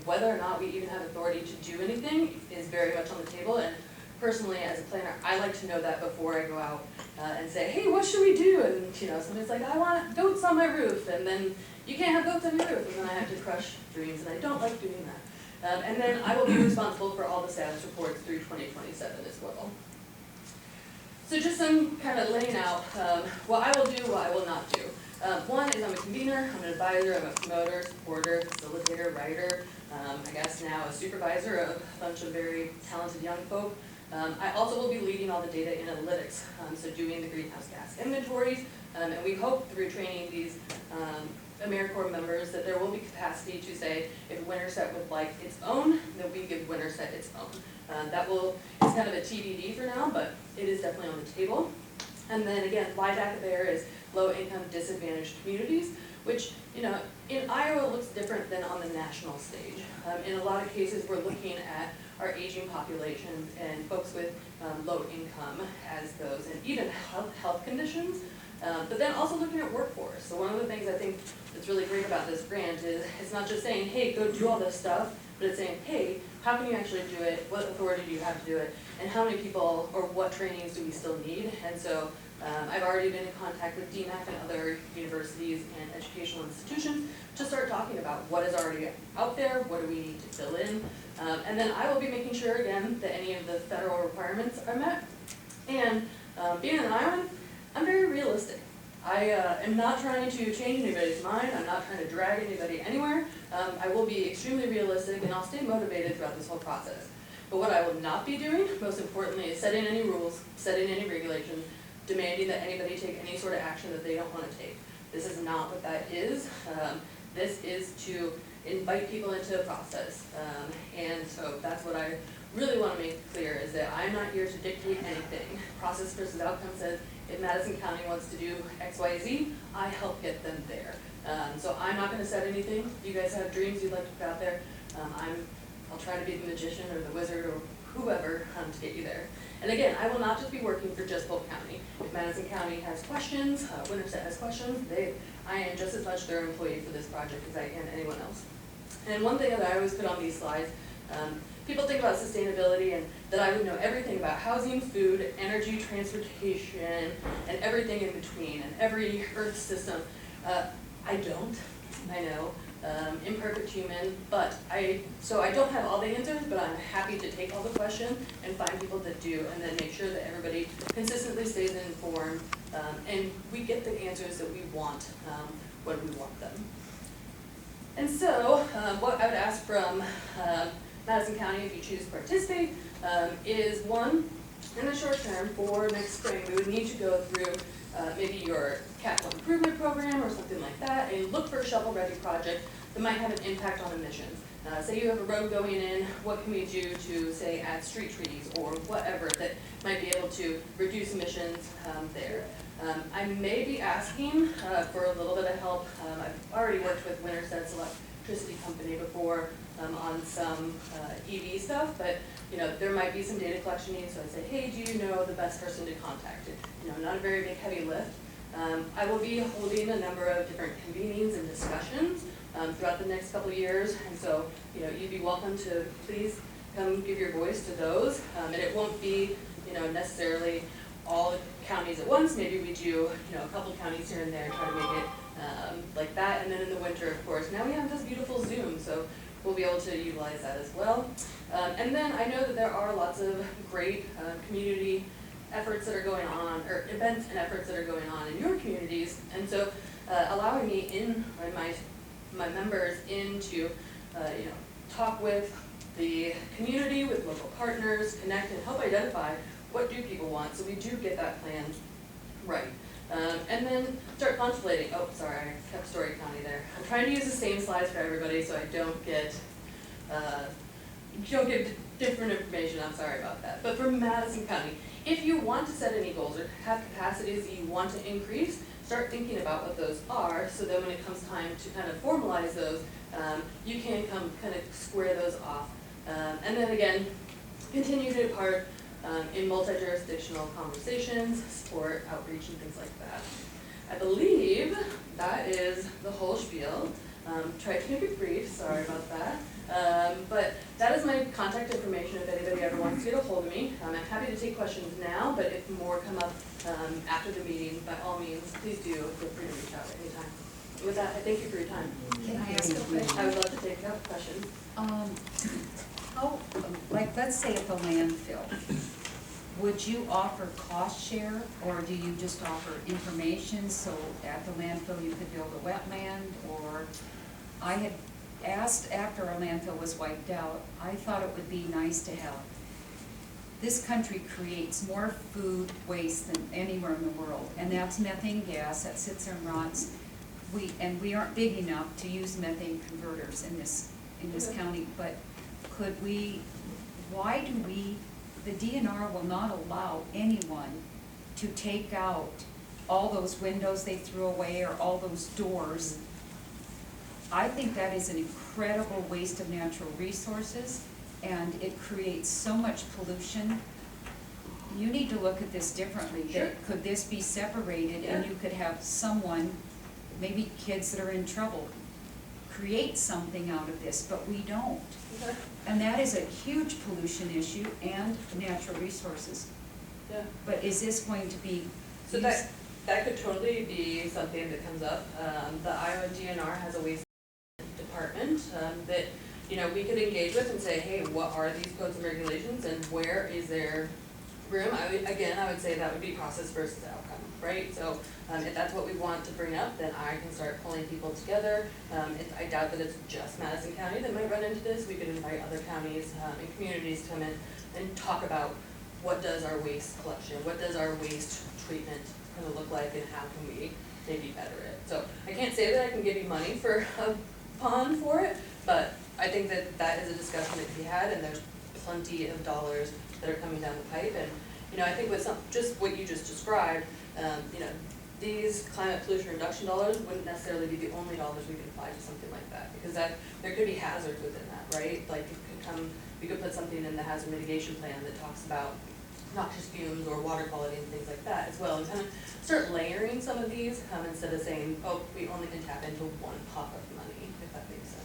S8: Whether or not we even have authority to do anything is very much on the table, and personally, as a planner, I like to know that before I go out and say, hey, what should we do? And somebody's like, I want goats on my roof, and then you can't have goats on your roof, and then I have to crush dreams, and I don't like doing that. And then I will be responsible for all the status reports through 2027 as well. So just some kind of laying out what I will do, what I will not do. One is I'm a convener, I'm an advisor, I'm a promoter, supporter, facilitator, writer, I guess now a supervisor of a bunch of very talented young folk. I also will be leading all the data analytics, so doing the greenhouse gas inventories, and we hope through training these AmeriCorps members that there will be capacity to say, if Winterset would like its own, then we give Winterset its own. It's kind of a TBD for now, but it is definitely on the table. And then again, LIDAC there is low-income disadvantaged communities, which, in Iowa looks different than on the national stage. In a lot of cases, we're looking at our aging populations and folks with low income as those, and even health conditions, but then also looking at workforce. So one of the things I think that's really great about this grant is it's not just saying, hey, go do all this stuff, but it's saying, hey, how can you actually do it? What authority do you have to do it? And how many people or what trainings do we still need? And so I've already been in contact with DMAC and other universities and educational institutions to start talking about what is already out there, what do we need to fill in, and then I will be making sure again that any of the federal requirements are met. And being an Iowan, I'm very realistic. I am not trying to change anybody's mind, I'm not trying to drag anybody anywhere. I will be extremely realistic and I'll stay motivated throughout this whole process. But what I will not be doing, most importantly, is setting any rules, setting any regulations, demanding that anybody take any sort of action that they don't want to take. This is not what that is. This is to invite people into a process. And so that's what I really want to make clear, is that I'm not here to dictate anything. Process versus outcome says, if Madison County wants to do X, Y, Z, I help get them there. So I'm not going to set anything. You guys have dreams you'd like to put out there. I'll try to be the magician or the wizard or whoever to get you there. And again, I will not just be working for just Polk County. If Madison County has questions, Winterset has questions, I am just as much their employee for this project as I am anyone else. And one thing that I always put on these slides, people think about sustainability and that I would know everything about housing, food, energy, transportation, and everything in between, and every Earth system. I don't, I know. Imperfect human, but so I don't have all the answers, but I'm happy to take all the questions and find people that do, and then make sure that everybody consistently stays informed, and we get the answers that we want when we want them. And so, what I would ask from Madison County, if you choose to participate, is one, in the short term, for next spring, we would need to go through maybe your capital improvement program or something like that, and look for a shovel-ready project that might have an impact on emissions. Say you have a road going in, what can we do to, say, add street trees or whatever that might be able to reduce emissions there. I may be asking for a little bit of help. I've already worked with Winterset's electricity company before on some EV stuff, but there might be some data collection needs, so I'd say, hey, do you know the best person to contact? Not a very big, heavy lift. I will be holding a number of different convenings and discussions throughout the next couple of years, and so you'd be welcome to please come give your voice to those. And it won't be necessarily all counties at once. Maybe we do a couple counties here and there, try to make it like that. And then in the winter, of course, now we have this beautiful Zoom, so we'll be able to utilize that as well. And then I know that there are lots of great community efforts that are going on, or events and efforts that are going on in your communities, and so allowing me in, or my members in to talk with the community, with local partners, connect and help identify what do people want, so we do get that plan right. And then start contemplating. Oh, sorry, I kept Story County there. I'm trying to use the same slides for everybody so I don't get different information. I'm sorry about that. But for Madison County, if you want to set any goals or have capacities that you want to increase, start thinking about what those are, so then when it comes time to kind of formalize those, you can kind of square those off. And then again, continue to in multi-jurisdictional conversations, support, outreach, and things like that. I believe that is the whole spiel. Tried to make it brief, sorry about that. But that is my contact information if anybody ever wants to get a hold of me. I'm happy to take questions now, but if more come up after the meeting, by all means, please do feel free to reach out at any time. With that, I thank you for your time.
S1: Can I ask a question?
S8: I would love to take up questions.
S1: How, like, let's say at the landfill, would you offer cost share, or do you just offer information, so at the landfill you could build a wetland, or, I had asked after our landfill was wiped out, I thought it would be nice to have, this country creates more food waste than anywhere in the world, and that's methane gas that sits there and rots. We aren't big enough to use methane converters in this county, but could we, why do we, the DNR will not allow anyone to take out all those windows they threw away or all those doors. I think that is an incredible waste of natural resources, and it creates so much pollution. You need to look at this differently.
S8: Sure.
S1: Could this be separated, and you could have someone, maybe kids that are in trouble, create something out of this, but we don't.
S8: Okay.
S1: And that is a huge pollution issue and natural resources.
S8: Yeah.
S1: But is this going to be
S8: So that could totally be something that comes up. The Iowa DNR has a waste department that, you know, we could engage with and say, hey, what are these codes and regulations, and where is there room? I would say that would be process versus outcome, right? So if that's what we want to bring up, then I can start pulling people together. I doubt that it's just Madison County that might run into this. We could invite other counties and communities to come in and talk about what does our waste collection, what does our waste treatment kind of look like, and how can we maybe better it. So I can't say that I can give you money for a pond for it, but I think that that is a discussion that can be had, and there's plenty of dollars that are coming down the pipe. And, you know, I think with just what you just described, you know, these climate pollution reduction dollars wouldn't necessarily be the only dollars we could apply to something like that, because there could be hazards within that, right? Like we could put something in the hazard mitigation plan that talks about noxious fumes or water quality and things like that as well, and kind of start layering some of these instead of saying, oh, we only can tap into one pot of money, if that makes sense.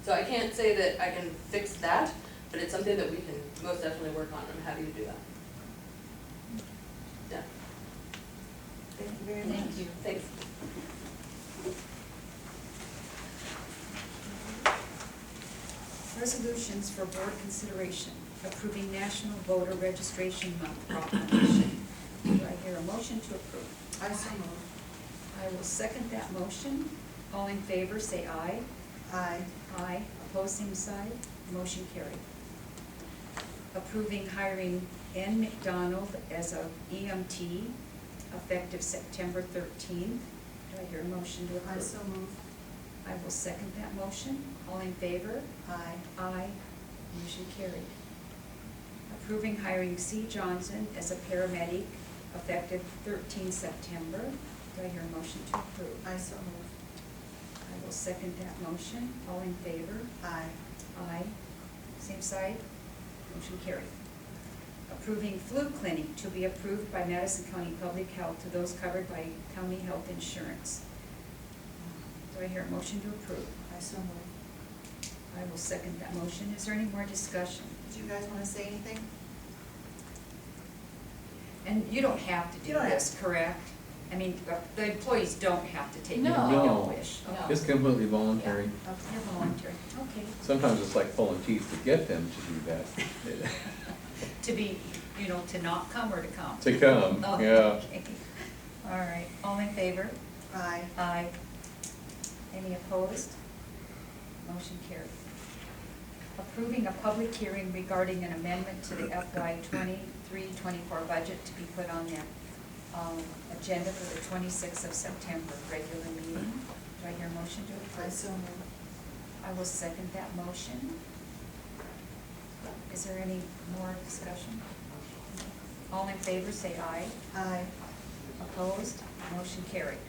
S8: So I can't say that I can fix that, but it's something that we can most definitely work on. I'm happy to do that. Yeah.
S6: Thank you very much.
S1: Thank you.
S8: Thanks.
S1: Resolutions for board consideration, approving National Voter Registration Month proclamation. Do I hear a motion to approve?
S2: I so move.
S1: I will second that motion. All in favor, say aye.
S2: Aye.
S1: Aye. Opposed, same side. Motion carried. Approving hiring N. McDonald as a EMT effective September 13th. Do I hear a motion to approve?
S2: I so move.
S1: I will second that motion. All in favor?
S2: Aye.
S1: Aye. Motion carried. Approving hiring C. Johnson as a paramedic effective 13 September. Do I hear a motion to approve?
S2: I so move.
S1: I will second that motion. All in favor?
S2: Aye.
S1: Aye. Same side. Motion carried. Approving flu clinic to be approved by Madison County Public Health to those covered by county health insurance. Do I hear a motion to approve?
S2: I so move.
S1: I will second that motion. Is there any more discussion?
S2: Do you guys want to say anything?
S1: And you don't have to
S2: You
S1: do
S2: don't have
S1: this, correct? I mean, the employees don't have to take it if they
S8: No.
S1: don't wish.
S8: No.
S1: Okay.
S5: It's completely voluntary.
S1: You're voluntary, okay.
S5: Sometimes it's like pulling teeth to get them to do that.
S1: To be, you know, to not come or to come?
S5: To come,
S1: Oh,
S5: yeah.
S1: okay. All right, all in favor?
S2: Aye.
S1: Aye. Any opposed? Motion carried. Approving a public hearing regarding an amendment to the FY 23-24 budget to be put on the agenda for the 26th of September regular meeting. Do I hear a motion to approve?
S2: I so move.
S1: I will second that motion. Is there any more discussion? All in favor, say aye.
S2: Aye.
S1: Opposed? Motion carried.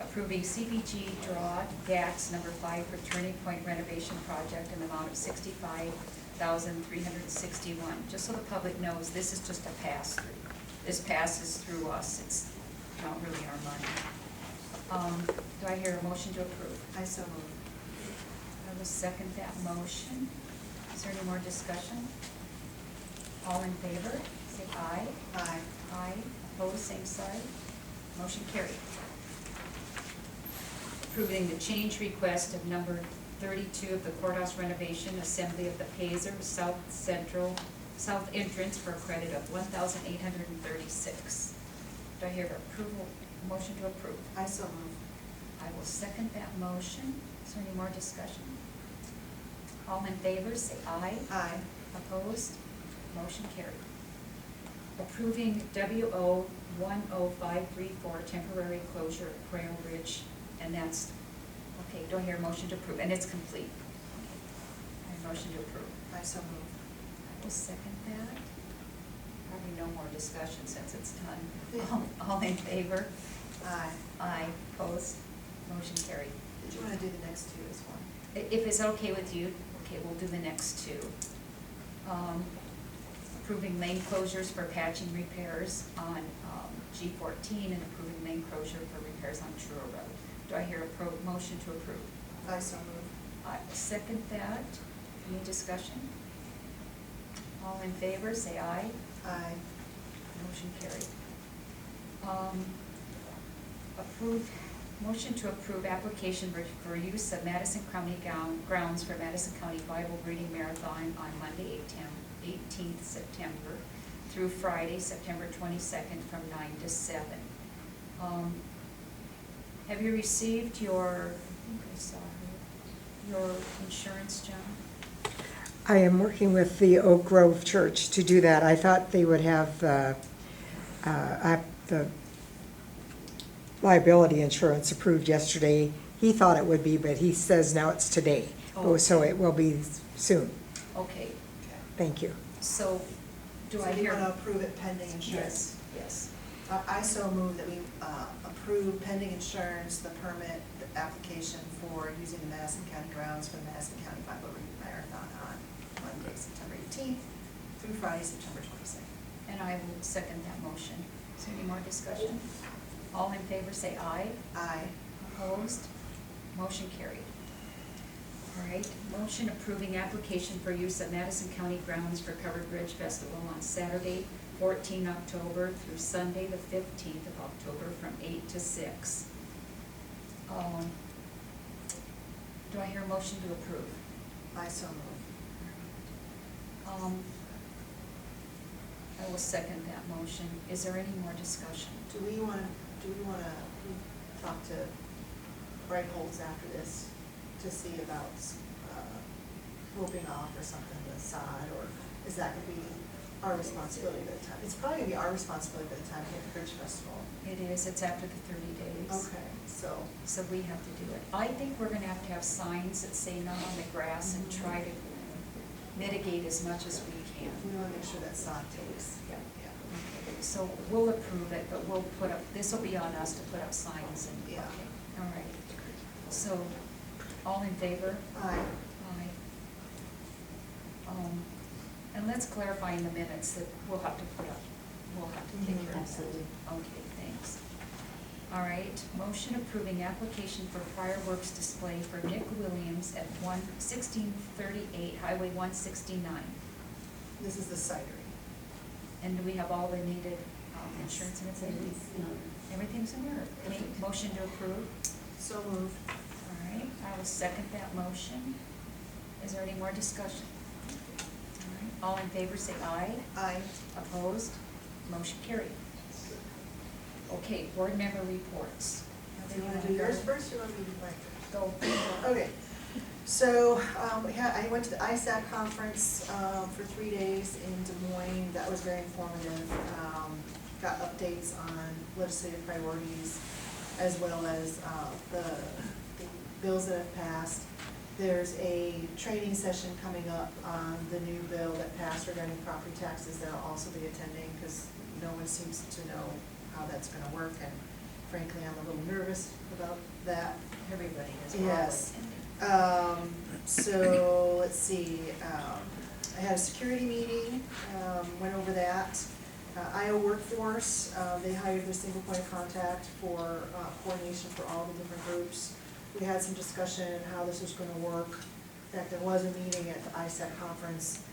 S1: Approving CBG draw DAX number 5 for Turning Point renovation project in the amount of $65,000 $1,361. Just so the public knows, this is just a pass-through. This passes through us, it's not really our money. Do I hear a motion to approve?
S2: I so move.
S1: I will second that motion. Is there any more discussion? All in favor, say aye.
S2: Aye.
S1: Aye. Opposed, same side. Motion carried. Approving the change request of number 32 of the courthouse renovation assembly of the Pazer South entrance for a credit of $1,836. Do I hear approval, motion to approve?
S2: I so move.
S1: I will second that motion. Is there any more discussion? All in favor, say aye.
S2: Aye.
S1: Opposed? Motion carried. Approving WO 10534 temporary closure of Quail Ridge, and that's, okay, do I hear a motion to approve? And it's complete. I have a motion to approve.
S2: I so move.
S1: I will second that. Probably no more discussion since it's done. All in favor?
S2: Aye.
S1: Aye. Opposed? Motion carried.
S2: Did you want to do the next two as well?
S1: If it's okay with you, okay, we'll do the next two. Approving lane closures for patching repairs on G14 and approving lane closure for repairs on Truro Road. Do I hear a motion to approve?
S2: I so move.
S1: I will second that. Any discussion? All in favor, say aye.
S2: Aye.
S1: Motion carried. Motion to approve application for use of Madison County grounds for Madison County Bible Reading Marathon on Monday, 18th September through Friday, September 22nd from 9 to 7. Have you received your, I think I saw your insurance, John?
S9: I am working with the Oak Grove Church to do that. I thought they would have the liability insurance approved yesterday. He thought it would be, but he says now it's today.
S1: Oh.
S9: So it will be soon.
S1: Okay,
S9: Thank you.
S1: so do I
S2: So you
S1: hear?
S2: want to approve it pending insurance?
S1: Yes, yes.
S2: I so move that we approve pending insurance, the permit, the application for using the Madison County grounds for the Madison County Bible Reading Marathon on Monday, September 18th through Friday, September 22nd.
S1: And I will second that motion. Is there any more discussion? All in favor, say aye.
S2: Aye.
S1: Opposed? Motion carried. All right, motion approving application for use of Madison County grounds for Covered Bridge Festival on Saturday, 14 October through Sunday, the 15th of October from 8 to 6. Do I hear a motion to approve?
S2: I so move.
S1: I will second that motion. Is there any more discussion?
S2: Do we want to talk to Bright Holds after this to see about roping off or something with sod, or is that going to be our responsibility by the time? It's probably going to be our responsibility by the time we hit the Bridge Festival.
S1: It is, it's after the 30 days.
S2: Okay, so.
S1: So we have to do it. I think we're gonna have to have signs that say not on the grass and try to mitigate as much as we can.
S2: We want to make sure that sod takes.
S1: Yeah.
S2: Yeah.
S1: So we'll approve it, but we'll put up, this will be on us to put up signs and,
S2: Yeah.
S1: okay, all right. So, all in favor?
S2: Aye.
S1: Aye. And let's clarify in the minutes that we'll have to put up, we'll have to take care of that.
S4: Absolutely.
S1: Okay, thanks. All right, motion approving application for fireworks display for Nick Williams at 1638 Highway 169.
S2: This is the cidery.
S1: And do we have all the needed insurance and it's everything's in order? Okay, motion to approve?
S2: So moved.
S1: All right, I will second that motion. Is there any more discussion? All right, all in favor say aye.
S2: Aye.
S1: Opposed? Motion carried. Okay, board member reports.
S2: Do you want to do yours first, or want me to do mine first?
S1: Go.
S2: Okay, so I went to the ISAC conference for 3 days in Des Moines. That was very informative. Got updates on legislative priorities as well as the bills that have passed. There's a training session coming up on the new bill that passed regarding property taxes that I'll also be attending because no one seems to know how that's going to work, and frankly, I'm a little nervous about that.
S1: Everybody is.
S2: Yes. So, let's see, I had a security meeting, went over that. IO Workforce, they hired their single point of contact for coordination for all the different groups. We had some discussion how this was gonna work. In fact, there was a meeting at the ISAC conference,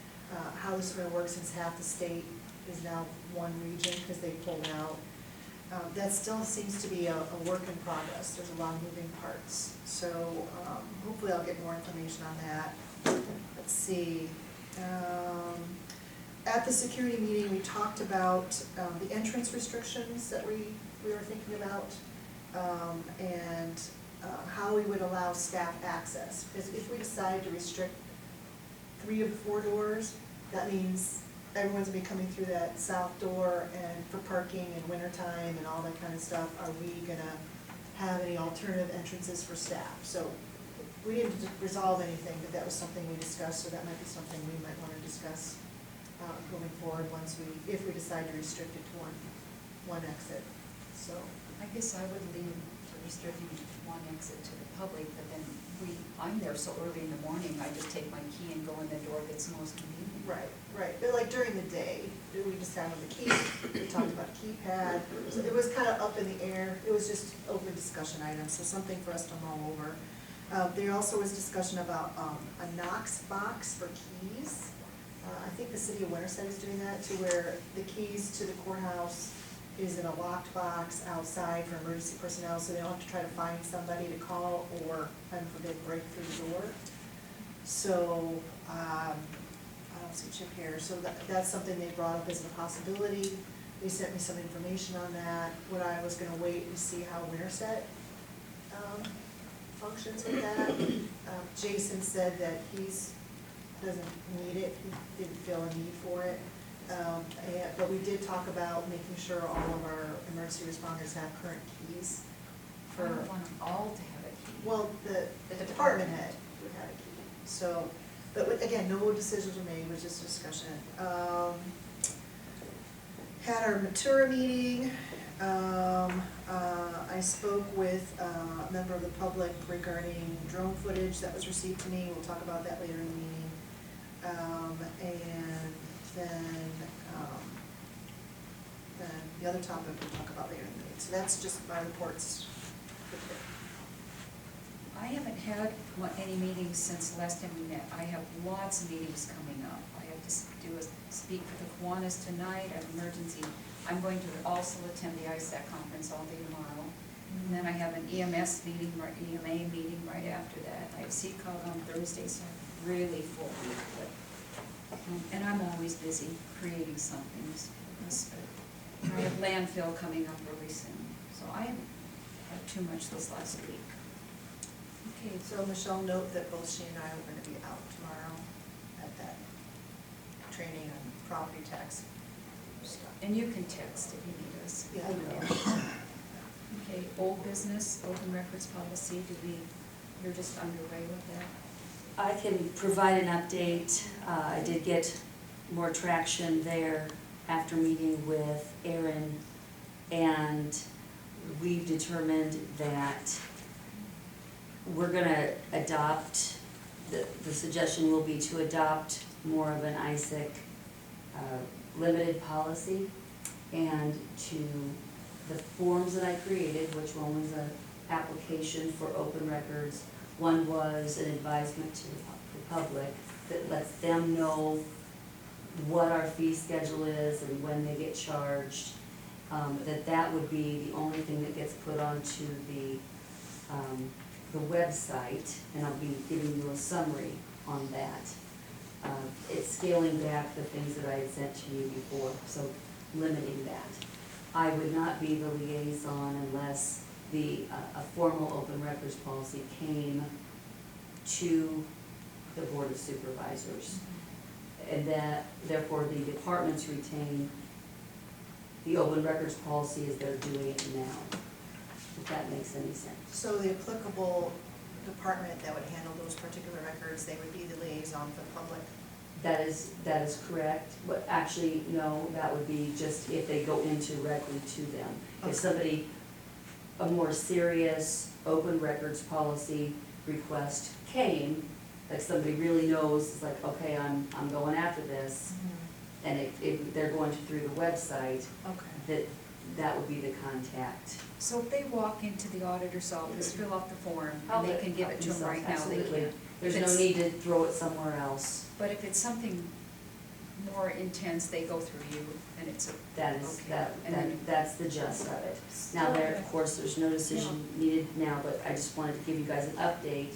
S2: how this is gonna work since half the state is now one region because they pulled out. That still seems to be a work in progress. There's a lot of moving parts. So hopefully I'll get more information on that. Let's see. At the security meeting, we talked about the entrance restrictions that we were thinking about, and how we would allow staff access. Because if we decide to restrict 3 of the 4 doors, that means everyone's gonna be coming through that south door, and for parking and wintertime and all that kind of stuff, are we gonna have any alternative entrances for staff? So we didn't resolve anything, but that was something we discussed, so that might be something we might wanna discuss going forward if we decide to restrict it to one exit, so.
S1: I guess I would lean to restricting one exit to the public, but then I'm there so early in the morning, I just take my key and go in the door that's most convenient.
S2: Right, but like during the day, we just had the key, we talked about a keypad, so it was kind of up in the air, it was just open discussion items, so something for us to mull over. There also was discussion about a Knox box for keys. I think the city of Winterset is doing that, to where the keys to the courthouse is in a locked box outside for emergency personnel, so they don't have to try to find somebody to call or, heaven forbid, break through the door. So, I don't see Chip here, so that's something they brought up as a possibility. They sent me some information on that. What I was gonna wait and see how Winterset functions with that. Jason said that doesn't need it, he didn't feel a need for it. But we did talk about making sure all of our emergency responders have current keys
S1: I
S2: for,
S1: don't want them all to have a key.
S2: well, the department head would have a key. So, but again, no decisions were made, it was just a discussion. Had our Matura meeting. I spoke with a member of the public regarding drone footage that was received to me. We'll talk about that later in the meeting. And then the other topic we'll talk about later in the meeting. So that's just my reports for today.
S1: I haven't had any meetings since the last time we met. I have lots of meetings coming up. I have to speak for the Kiwanis tonight, I have emergency. I'm going to also attend the ISAC conference all day tomorrow. And then I have an EMS meeting, or EMA meeting right after that. I have CCOG on Thursday, so I'm really full week. And I'm always busy creating something. I have landfill coming up really soon, so I haven't had too much this last week.
S2: Okay, so Michelle, note that both she and I are going to be out tomorrow at that training on property tax stuff.
S1: And you can text if you need us.
S2: Yeah, I will.
S1: Okay, old business, open records policy, you're just underway with that?
S4: I can provide an update. I did get more traction there after meeting with Aaron, and we've determined that we're gonna adopt, the suggestion will be to adopt more of an ISAC limited policy, and to the forms that I created, which one was an application for open records, one was an advisement to the public that lets them know what our fee schedule is and when they get charged. That would be the only thing that gets put onto the website, and I'll be giving you a summary on that. It's scaling back the things that I had sent to you before, so limiting that. I would not be the liaison unless a formal open records policy came to the Board of Supervisors. And that, therefore, the departments retain the open records policy as they're doing it now, if that makes any sense.
S2: So the applicable department that would handle those particular records, they would be the liaison for the public?
S4: That is correct, but actually, no, that would be just if they go in directly to them.
S2: Okay.
S4: If somebody, a more serious open records policy request came, like somebody really knows, it's like, okay, I'm going after this, and if they're going through the website,
S2: Okay.
S4: that would be the contact.
S1: So if they walk into the auditor's office, fill out the form,
S4: Help
S1: and they
S4: it,
S1: can give
S4: help
S1: it to them right now, they
S4: Absolutely.
S1: can.
S4: There's
S1: If
S4: no
S1: it's-
S4: need to throw it somewhere else.
S1: But if it's something more intense, they go through you, and it's a.
S4: That is,
S1: Okay. And then-
S4: that's the gist of it. Now, there, of course, there's no decision needed now, but I just wanted to give you guys an update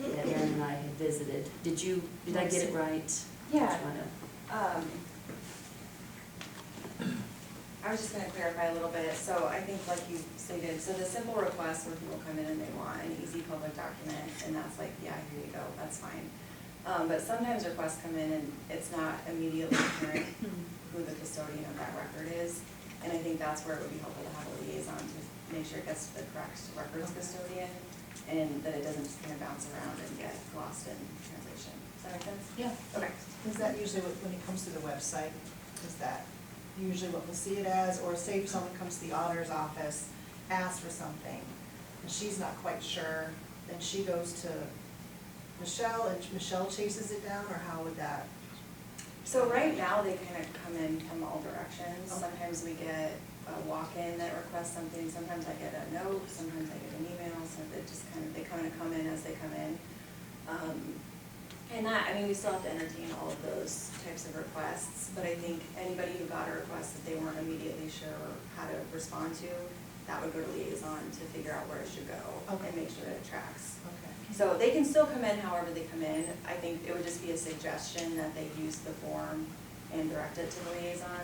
S4: that Erin and I had visited. Did I get it right?
S10: Yeah.
S4: Just wanna-
S10: I was just gonna clarify a little bit, so I think like you stated, so the simple request where people come in and they want an easy public document, and that's like, yeah, here you go, that's fine. But sometimes requests come in and it's not immediately apparent who the custodian of that record is, and I think that's where it would be helpful to have a liaison to make sure it gets to the correct records custodian, and that it doesn't just kind of bounce around and get lost in translation. Does that make sense?
S1: Yeah.
S10: Okay.
S2: Is that usually when it comes to the website, is that usually what we'll see it as? Or say if someone comes to the auditor's office, asks for something, and she's not quite sure, then she goes to Michelle, and Michelle chases it down, or how would that?
S10: So right now, they kind of come in from all directions.
S2: Okay.
S10: Sometimes we get a walk-in that requests something, sometimes I get a note, sometimes I get an email, so it just kind of, they kind of come in as they come in. And that, I mean, we still have to entertain all of those types of requests, but I think anybody who got a request that they weren't immediately sure how to respond to, that would go to liaison to figure out where it should go
S2: Okay.
S10: and make sure that it tracks.
S2: Okay.
S10: So they can still come in however they come in. I think it would just be a suggestion that they use the form and direct it to the liaison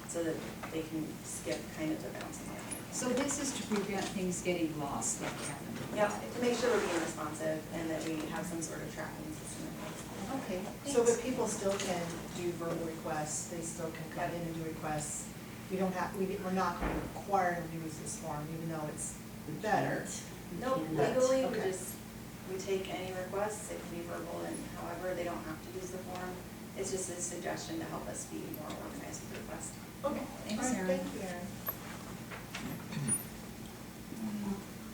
S10: so that they can skip kind of the bouncing back.
S1: So this is to prevent things getting lost like happened.
S10: Yeah, to make sure we're being responsive and that we have some sort of tracking system in place.
S2: Okay, so but people still can do verbal requests, they still can come in and do requests. We don't have, we're not going to require them to use this form, even though it's better.
S4: We
S10: No,
S4: cannot.
S10: legally,
S2: Okay.
S10: we take any requests, it can be verbal and however, they don't have to use the form. It's just a suggestion to help us be more organized with the request.
S2: Okay,
S1: Thanks,
S2: all right,
S1: Erin.
S2: thank you, Erin.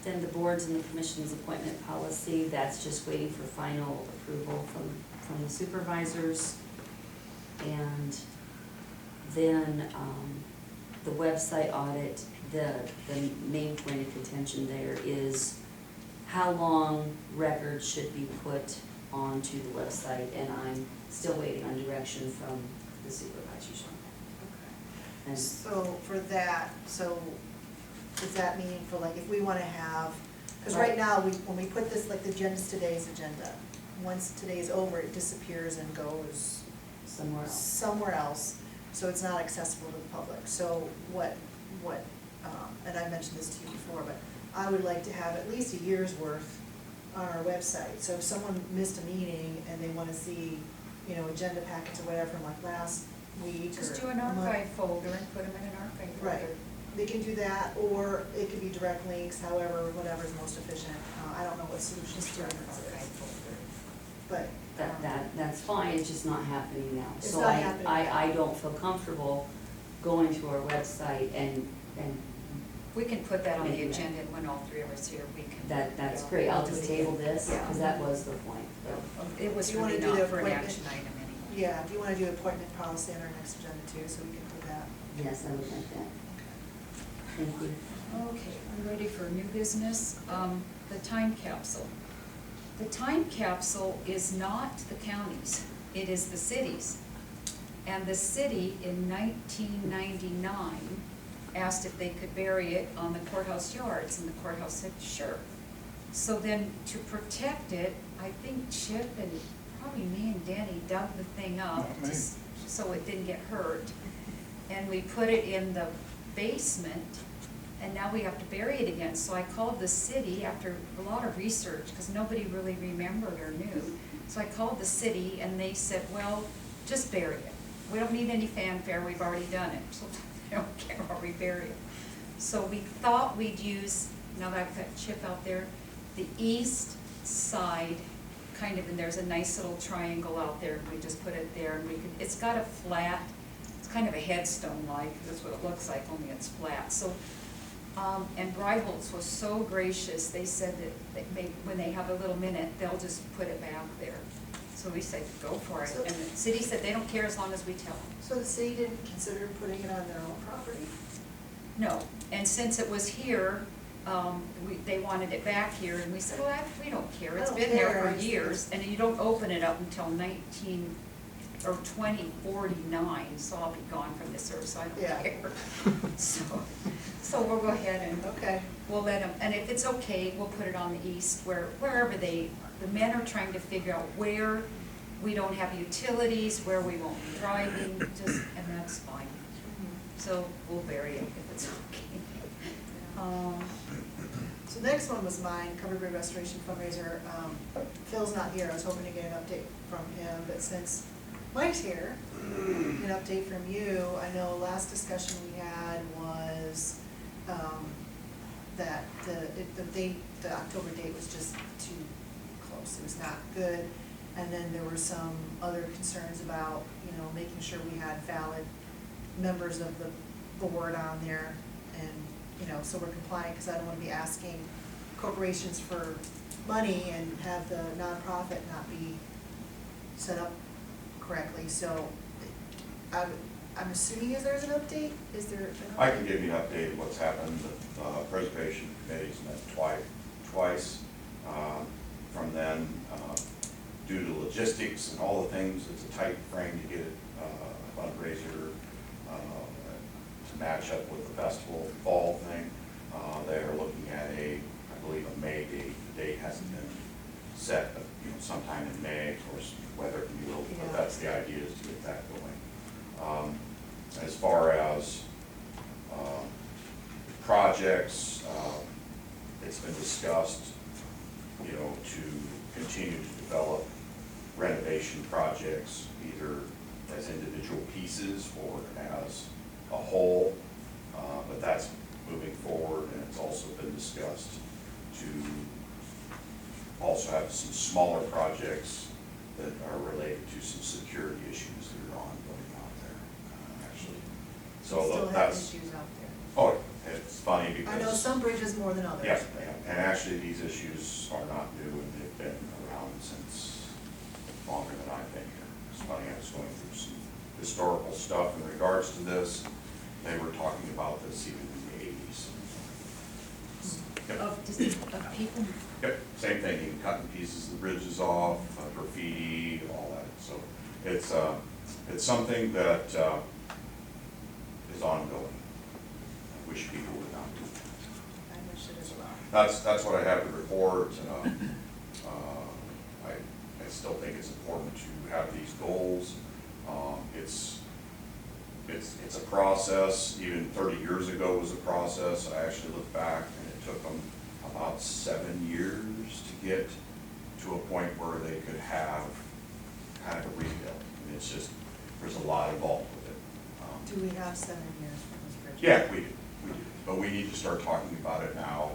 S4: Then the boards and the commission's appointment policy, that's just waiting for final approval from the supervisors. And then, the website audit, the main point of contention there is how long records should be put onto the website, and I'm still waiting on direction from the supervisors on that. And
S2: So for that, so does that mean for like, if we wanna have, because
S4: Right.
S2: right now, when we put this, like the agenda's today's agenda, once today's over, it disappears and goes
S4: somewhere else.
S2: somewhere else, so it's not accessible to the public. So what, and I mentioned this to you before, but I would like to have at least a year's worth on our website. So if someone missed a meeting and they wanna see, you know, agenda packets or whatever from like last week or.
S1: Just do an
S2: month,
S1: archive folder and put them in an archive folder.
S2: Right, they can do that, or it could be direct links, however, whatever's most efficient. I don't know what solutions
S1: Just
S2: to
S1: do an
S2: reference
S1: archive
S2: is,
S1: folder.
S2: but.
S4: That's fine, it's just not happening now.
S2: It's
S4: So
S2: not happening now.
S4: I don't feel comfortable going to our website and
S1: We can put that on the
S4: Maybe that.
S1: agenda, and when all three of us here, we can.
S4: that's
S1: Yeah,
S4: great, I'll
S1: we'll
S4: just
S1: do it.
S4: table this,
S1: Yeah.
S4: because that was the point.
S1: It was
S2: Do you wanna
S1: really
S2: do the
S1: not for an
S2: appointment?
S1: action item anyway.
S2: Yeah, do you wanna do appointment policy on our next agenda too, so we can do that?
S4: Yes, I would like that. Thank you.
S1: Okay, we're ready for new business. The time capsule. The time capsule is not the counties, it is the cities. And the city in 1999 asked if they could bury it on the courthouse yards, and the courthouse said, sure. So then, to protect it, I think Chip and probably me and Danny dug the thing up so it didn't get hurt. And we put it in the basement, and now we have to bury it again. So I called the city after a lot of research, because nobody really remembered or knew. So I called the city, and they said, well, just bury it. We don't need any fanfare, we've already done it, so I don't care where we bury it. So we thought we'd use, now that I've got Chip out there, the east side, kind of, and there's a nice little triangle out there, and we just put it there, and we could, it's got a flat, it's kind of a headstone-like, that's what it looks like, only it's flat. So And Breibolt's was so gracious, they said that when they have a little minute, they'll just put it back there. So we said, go for it, and the city said they don't care as long as we tell them.
S2: So the city didn't consider putting it on their own property?
S1: No, and since it was here, they wanted it back here, and we said, well, we don't care, it's
S2: I don't
S1: been there
S2: care.
S1: for years, and you don't open it up until 2049, so I'll be gone from this earth, so I don't
S2: Yeah.
S1: care. So we'll go ahead and
S2: Okay.
S1: we'll let them, and if it's okay, we'll put it on the east, wherever the men are trying to figure out where we don't have utilities, where we won't be driving, and that's fine. So we'll bury it if it's okay.
S2: So next one was mine, Covered Bridge Restoration Fundraiser. Phil's not here, I was hoping to get an update from him, but since Mike's here, an update from you. I know last discussion we had was, that the October date was just too close, it was not good. And then there were some other concerns about, making sure we had valid members of the board on there. And, so we're compliant, because I don't want to be asking corporations for money and have the nonprofit not be set up correctly. So I'm assuming there's an update? Is there an update?
S3: I can give you an update of what's happened. The preservation committee's met twice. From then, due to logistics and all the things, it's a tight frame to get a fundraiser to match up with the festival fall thing. They are looking at I believe, a May date. The date hasn't been set, but sometime in May. Of course, weather can be a little, but that's the idea, is to get that going. As far as projects, it's been discussed, to continue to develop renovation projects, either as individual pieces or as a whole, but that's moving forward, and it's also been discussed to also have some smaller projects that are related to some security issues that are ongoing out there, actually. So
S2: Still have
S3: that's,
S2: issues out there.
S3: oh, it's funny because.
S2: I know some bridges more than others.
S3: Yeah,
S2: but-
S3: yeah, and actually, these issues are not new, and they've been around since longer than I've been here. It's funny, I was going through some historical stuff in regards to this. They were talking about this even in the 80s. Yep.
S1: Of people,
S3: Yep, same thing, even cutting pieces of the bridges off, graffiti, all that. So it's something that is ongoing. I wish people would not do that.
S2: I wish it as well.
S3: That's what I have to report. I still think it's important to have these goals. It's a process. Even 30 years ago was a process. I actually look back, and it took them about 7 years to get to a point where they could have kind of a rebuild. And it's just, there's a lot involved with it.
S2: Do we have 7 years for this bridge?
S3: Yeah, we do. But we need to start talking about it now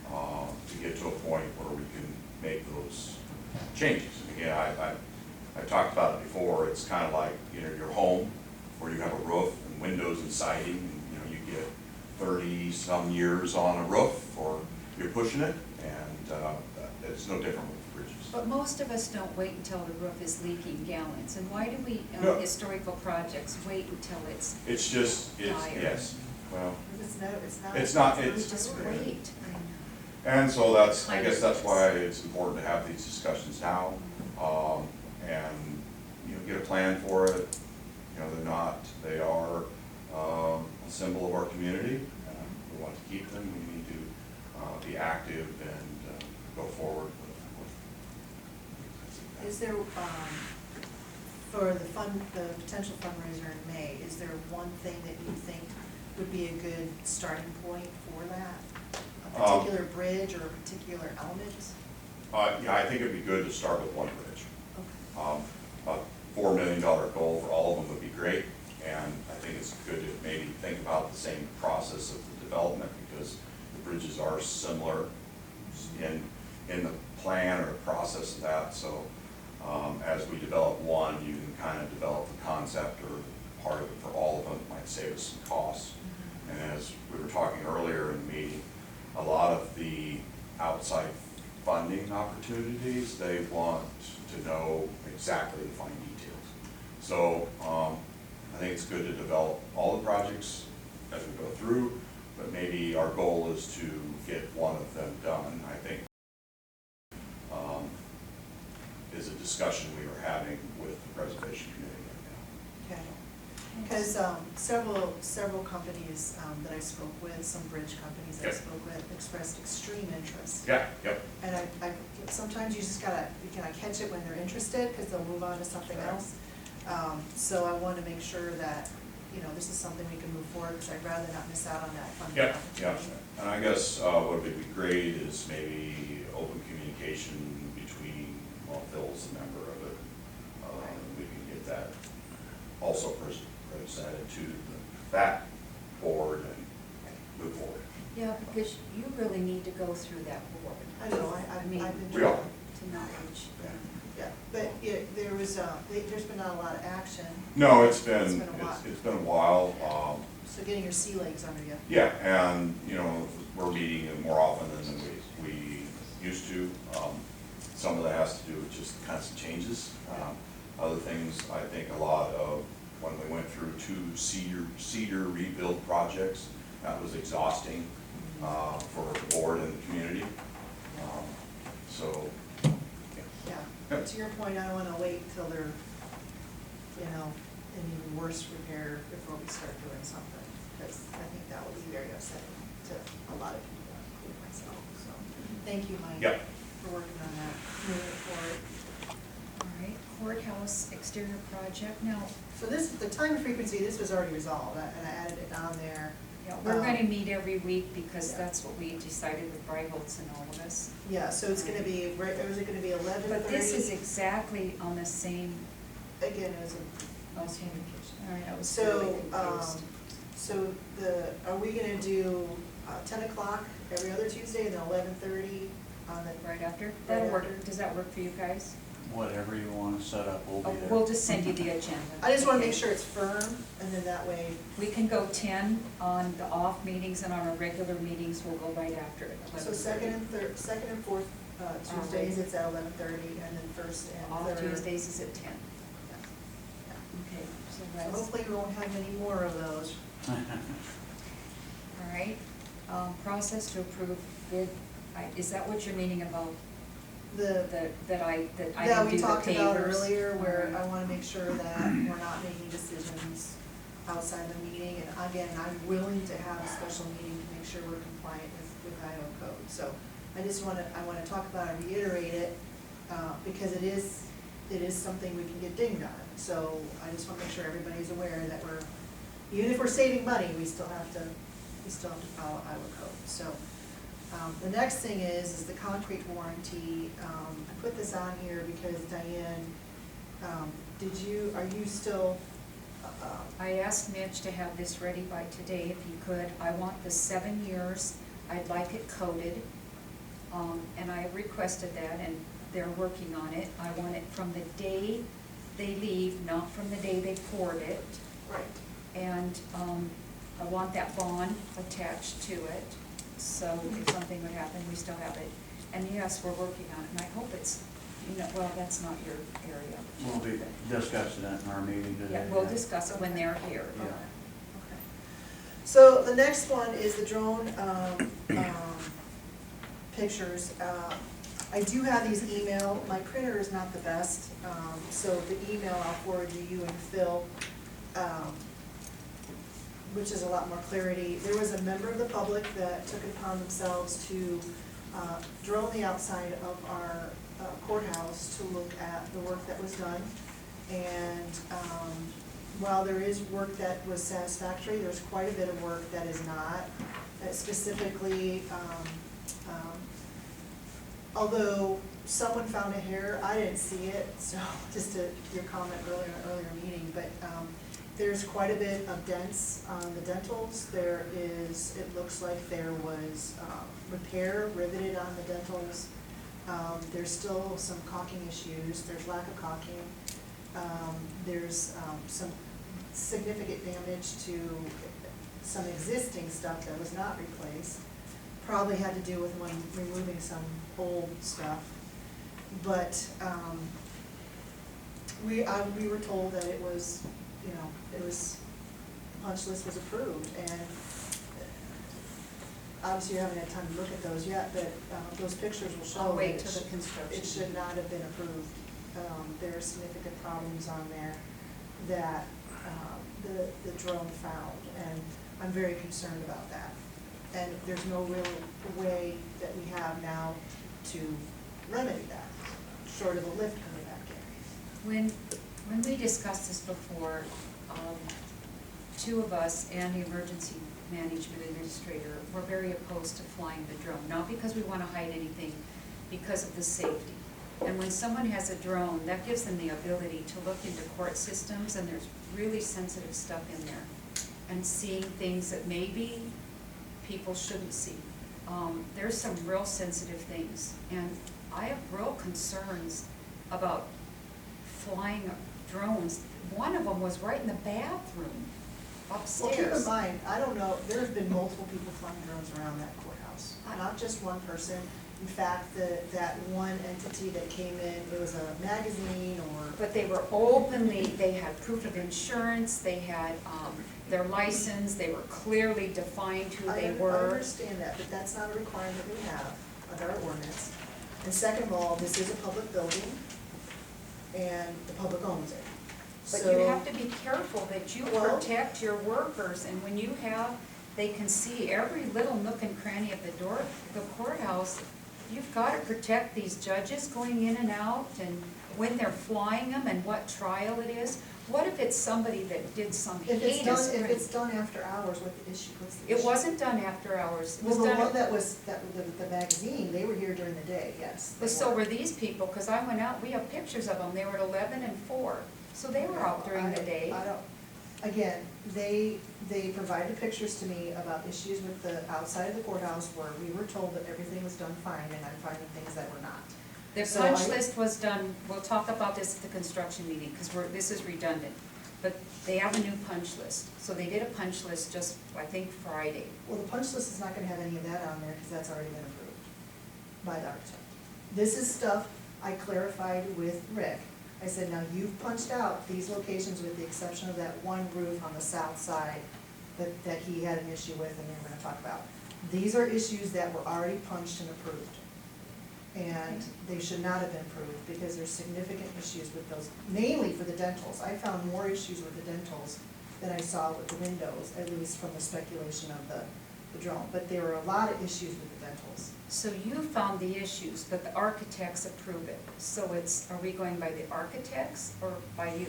S3: to get to a point where we can make those changes. And again, I talked about it before. It's kind of like, your home where you have a roof and windows and siding, and you get 30-some years on a roof, or you're pushing it, and it's no different with bridges.
S1: but most of us don't wait until the roof is leaking gallons. And why do we,
S3: No.
S1: historical projects, wait until it's,
S3: It's just,
S1: Dire.
S3: yes, well,
S2: It's not.
S3: It's not-
S1: we
S3: it's-
S1: just wait?
S3: and so I guess that's why it's important to have these discussions now, and, get a plan for it. They are a symbol of our community. We want to keep them. We need to be active and go forward with.
S2: Is there, for the potential fundraiser in May, is there one thing that you think would be a good starting point for that? A particular bridge or a particular element?
S3: Yeah, I think it'd be good to start with one bridge.
S2: Okay.
S3: A $4 million goal for all of them would be great, and I think it's good to maybe think about the same process of the development, because the bridges are similar in the plan or the process of that. So as we develop one, you can kind of develop the concept or part of it for all of them. It might save us some costs, And as we were talking earlier in the meeting, a lot of the outside funding opportunities, they want to know exactly the fine details. So I think it's good to develop all the projects as we go through, but maybe our goal is to get one of them done. I think is a discussion we were having with the preservation committee right now.
S2: Okay. Because several companies that I spoke with, some bridge companies I
S3: Yep.
S2: spoke with, expressed extreme interest.
S3: Yeah, yep.
S2: And I sometimes you just gotta catch it when they're interested, because they'll move on to something
S3: Right.
S2: else. So I want to make sure that, this is something we can move forward, because I'd rather not miss out on that funding
S3: Yeah, yeah.
S2: opportunity.
S3: And I guess what would be great is maybe open communication between, well, Phil's a member of it. We can get that also presented to that board and move forward.
S1: Yeah, because you really need to go through that board.
S2: I know,
S1: I mean,
S2: I've been
S3: We are.
S2: trying.
S1: to knowledge.
S2: Yeah, but there was, there's been not a lot of action,
S3: No,
S2: It's been a while.
S3: it's been a while.
S2: so getting your sea legs under you.
S3: Yeah, and, we're meeting more often than we used to. Some of that has to do with just constant changes. Other things, I think a lot of, when we went through 2 cedar rebuild projects, that was exhausting for the board and the community. So,
S2: Yeah, but to your point, I don't wanna wait till they're, in even worse repair before we start doing something, because I think that would be very upsetting to a lot of people, including myself, so. Thank you, Mike.
S3: Yep.
S2: For working on that, moving forward.
S1: All right, courthouse exterior project. Now,
S2: So the time and frequency, this was already resolved, and I added it on there.
S1: yeah, we're
S2: Um,
S1: gonna meet every week because
S2: yeah.
S1: that's what we decided with Breiholtz and all of us.
S2: Yeah, so it's gonna be, or is it gonna be 11:30?
S1: But this is exactly on the same,
S2: Again, it was a
S1: okay,
S2: miscommunication.
S1: all right, I was really
S2: So,
S1: confused.
S2: are we gonna do 10 o'clock every other Tuesday and then 11:30 on the?
S1: Right after? That'll work.
S2: after?
S1: Does that work for you guys?
S5: Whatever you want to set up, we'll
S1: Oh,
S5: be there.
S1: we'll just send you the agenda.
S2: I just wanna
S1: Okay.
S2: make sure it's firm, and then that way,
S1: We can go 10 on the off meetings, and on our regular meetings, we'll go right after it.
S2: so second and fourth Tuesdays, it's at 11:30, and then first and
S1: Off
S2: third.
S1: Tuesdays is at 10.
S2: Yeah.
S1: Okay, so
S2: So
S1: that's, all
S2: hopefully we won't have many more of those.
S1: right. Process to approve bid, is that what you're meaning about, that I
S2: Yeah,
S1: didn't
S2: we
S1: do the
S2: talked about
S1: pavers?
S2: earlier, where
S1: All right.
S2: I wanna make sure that we're not making decisions outside the meeting, and again, I'm willing to have a special meeting to make sure we're compliant with Idaho code, so I wanna talk about it, reiterate it, because it is something we can get dinged on, so I just wanna make sure everybody's aware that even if we're saving money, we still have to follow Iowa code, so. The next thing is the concrete warranty. I put this on here because Diane, are you still,
S1: I asked Mitch to have this ready by today if he could. I want the 7 years, I'd like it coded, and I requested that, and they're working on it. I want it from the day they leave, not from the day they poured it.
S2: right,
S1: And I want that bond attached to it, so if something would happen, we still have it. And yes, we're working on it, and I hope it's, well, that's not your area.
S5: We'll be discussing that in our meeting today.
S1: Yeah, we'll discuss it when they're here.
S5: Yeah.
S2: okay. So the next one is the drone pictures. I do have these email, my printer is not the best, so the email I'll forward to you and Phil, which is a lot more clarity. There was a member of the public that took it upon themselves to drone the outside of our courthouse to look at the work that was done. And while there is work that was satisfactory, there's quite a bit of work that is not. Specifically, although someone found a hair, I didn't see it, so just to your comment earlier in an earlier meeting, but there's quite a bit of dents on the dentals. There is, it looks like there was repair riveted on the dentals. There's still some caulking issues, there's lack of caulking. There's some significant damage to some existing stuff that was not replaced. Probably had to do with when removing some old stuff. But, we were told that it was, the punch list was approved, and obviously you haven't had time to look at those yet, but, those pictures will show.
S1: I'll wait
S2: that
S1: till the construction.
S2: It should not have been approved. There are significant problems on there that, the drone found, and I'm very concerned about that. And there's no real way that we have now to remedy that, short of a lift coming back in.
S1: When we discussed this before, two of us and the emergency management administrator were very opposed to flying the drone, not because we want to hide anything, because of the safety. And when someone has a drone, that gives them the ability to look into court systems, and there's really sensitive stuff in there, and seeing things that maybe people shouldn't see. There's some real sensitive things, and I have real concerns about flying drones. One of them was right in the bathroom upstairs.
S2: Well, keep in mind, I don't know, there's been multiple people flying drones around that courthouse, not just one person. In fact, that one entity that came in, it was a magazine or.
S1: But they were openly, they had proof of insurance, they had their license, they were clearly defined who they were.
S2: I understand that, but that's not a requirement we have under our ordinance. And second of all, this is a public building, and the public owns it.
S1: But you have to be careful that you
S2: Well-
S1: protect your workers, and when you have, they can see every little nook and cranny of the door, the courthouse. You've got to protect these judges going in and out, and when they're flying them, and what trial it is. What if it's somebody that did some heinous crime?
S2: If it's done after hours, what's the issue?
S1: It wasn't done after hours. It was
S2: Well, the
S1: done.
S2: one that was, the magazine, they were here during the day, yes.
S1: But so were these people, because I went out, we have pictures of them, they were at 11 and 4, so they were out during the day.
S2: I don't, again, they provided pictures to me about issues with the outside of the courthouse where we were told that everything was done fine, and I'm finding things that were not.
S1: The
S2: So
S1: punch
S2: I-
S1: list was done, we'll talk about this at the construction meeting, because this is redundant. But they have a new punch list, so they did a punch list just, I think, Friday.
S2: Well, the punch list is not gonna have any of that on there, because that's already been approved by the architect. This is stuff I clarified with Rick. I said, now you've punched out these locations with the exception of that one roof on the south side that he had an issue with and we were gonna talk about. These are issues that were already punched and approved. And they should not have been approved because there's significant issues with those, mainly for the dentals. I found more issues with the dentals than I saw with the windows, at least from the speculation of the drone. But there were a lot of issues with the dentals.
S1: So you found the issues, but the architects approve it. So are we going by the architects or by you?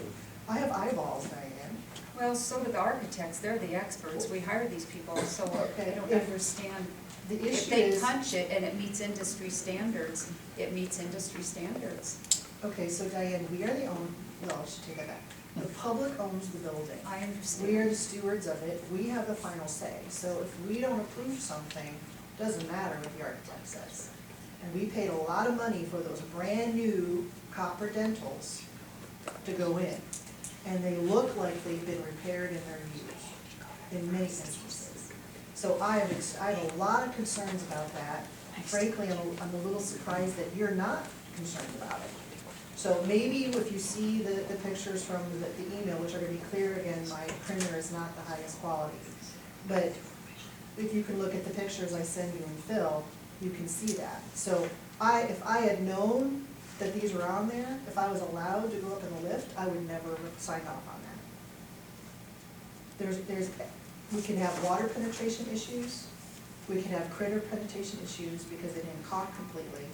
S2: I have eyeballs, Diane.
S1: Well, so do the architects, they're the experts, we hire these people, so I don't
S2: If-
S1: understand.
S2: The
S1: If
S2: issue
S1: they
S2: is,
S1: punch it and it meets industry standards, it meets industry standards.
S2: okay, so Diane, we are the well, I should take that back. The public owns the building.
S1: I
S2: We are
S1: understand.
S2: the stewards of it, we have the final say. So if we don't approve something, doesn't matter what the architect says. And we paid a lot of money for those brand-new copper dentals to go in. And they look like they've been repaired in their use, in many instances. So I have a lot of concerns about that. Frankly, I'm a little surprised that you're not concerned about it. So maybe if you see the pictures from the email, which are gonna be clear, again, my printer is not the highest quality. But if you can look at the pictures I send you and Phil, you can see that. So if I had known that these were on there, if I was allowed to go up in the lift, I would never sign off on that. We can have water penetration issues, we can have critter penetration issues because they didn't caulk completely.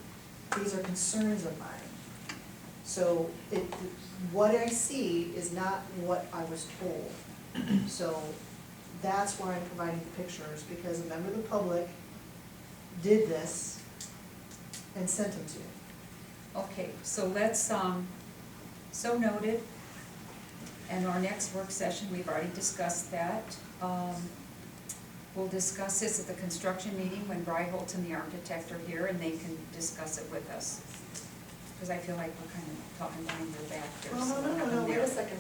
S2: These are concerns of mine. So what I see is not what I was told. So that's why I'm providing the pictures, because a member of the public did this and sent them to me.
S1: Okay, so let's, so noted. And our next work session, we've already discussed that. We'll discuss this at the construction meeting when Bryholtz and the architect are here, and they can discuss it with us. Because I feel like we're kind of talking behind their back there. so we'll have them
S2: Wait
S1: there.
S2: a second.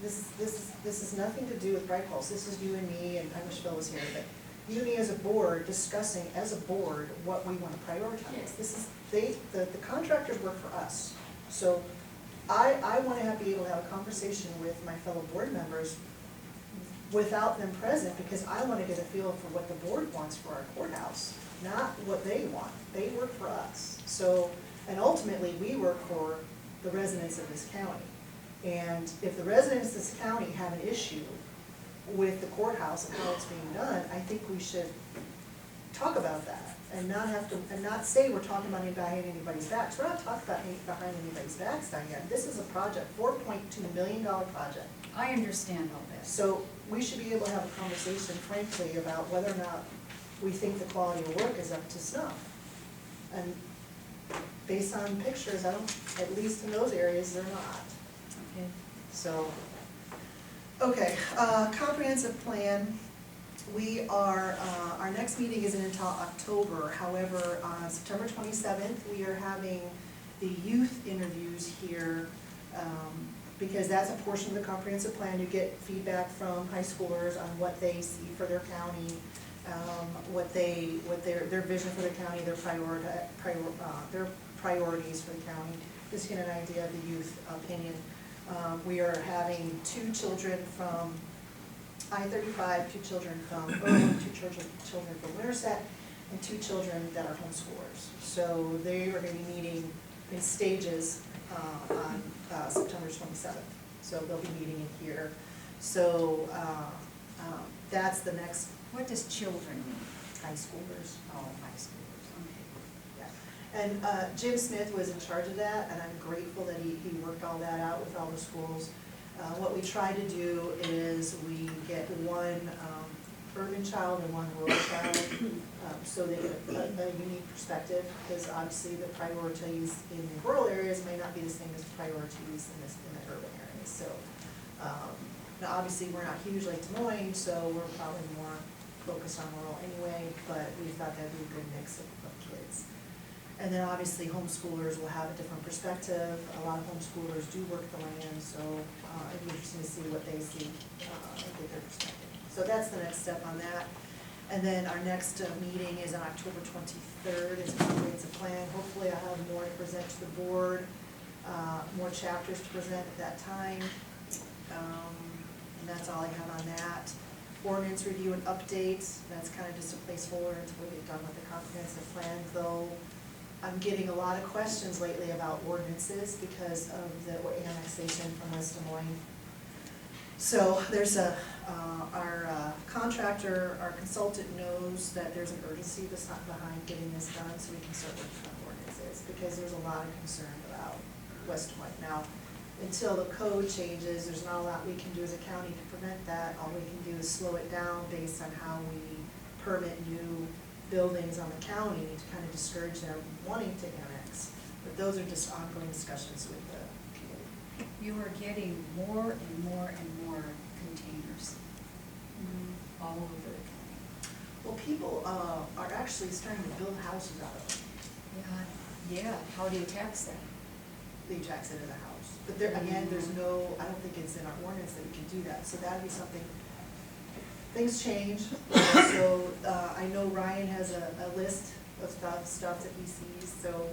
S2: this is nothing to do with Bright Pulse, this is you and me, and I wish Phil was here, but you and me as a board discussing as a board what we wanna prioritize. This is, the contractors work for us. So I wanna be able to have a conversation with my fellow board members without them present, because I wanna get a feel for what the board wants for our courthouse, not what they want. They work for us. So, and ultimately, we work for the residents of this county. And if the residents of this county have an issue with the courthouse and how it's being done, I think we should talk about that and not have to, and not say we're talking about behind anybody's backs. We're not talking about behind anybody's backs down here. This is a project, $4.2 million project.
S1: I understand all this.
S2: So we should be able to have a conversation frankly about whether or not we think the quality of work is up to snuff. And based on pictures, I don't, at least in those areas, they're not.
S1: Okay.
S2: So, okay, comprehensive plan. We are, our next meeting isn't until October. However, on September 27th, we are having the youth interviews here, because that's a portion of the comprehensive plan. You get feedback from high schoolers on what they see for their county, what their vision for the county, their priorities for the county. Just get an idea of the youth opinion. We are having 2 children from I-35, 2 children from Irwin, 2 children from Winterset, and 2 children that are homeschoolers. So they are going to be meeting in stages on September 27th. So they'll be meeting in here. So that's the next.
S1: What does children mean?
S2: High schoolers.
S1: Oh, high schoolers, okay.
S2: Yeah. And Jim Smith was in charge of that, and I'm grateful that he worked all that out with all the schools. What we try to do is we get one urban child and one rural child, so they get a unique perspective, because obviously the priorities in the rural areas may not be the same as priorities in the urban areas. So now obviously we're not huge like Des Moines, so we're probably more focused on rural anyway, but we thought that'd be a good mix of kids. And then obviously homeschoolers will have a different perspective. A lot of homeschoolers do work the land, so it'd be interesting to see what they see and get their perspective. So that's the next step on that. And then our next meeting is on October 23rd. It's a comprehensive plan. Hopefully I'll have more to present to the board, more chapters to present at that time. And that's all I have on that. Ordinance review and updates. That's kind of just a placeholder until we get done with the comprehensive plan, though I'm getting a lot of questions lately about ordinances because of the annexation from West Des Moines. So there's our contractor, our consultant knows that there's an urgency behind getting this done, so we can start working on ordinances, because there's a lot of concern about West Des Moines. Now, until the code changes, there's not a lot we can do as a county to prevent that. All we can do is slow it down based on how we permit new buildings on the county to kind of discourage them wanting to annex. But those are just ongoing discussions with the community.
S1: You are getting more and more and more containers all over the county.
S2: Well, people are actually starting to build houses out of them.
S1: Yeah, how do you tax that?
S2: They tax it in the house. But there, again, there's no, I don't think it's in our ordinance that we can do that. So that'd be something, things change. So I know Ryan has a list of stuff that he sees. So,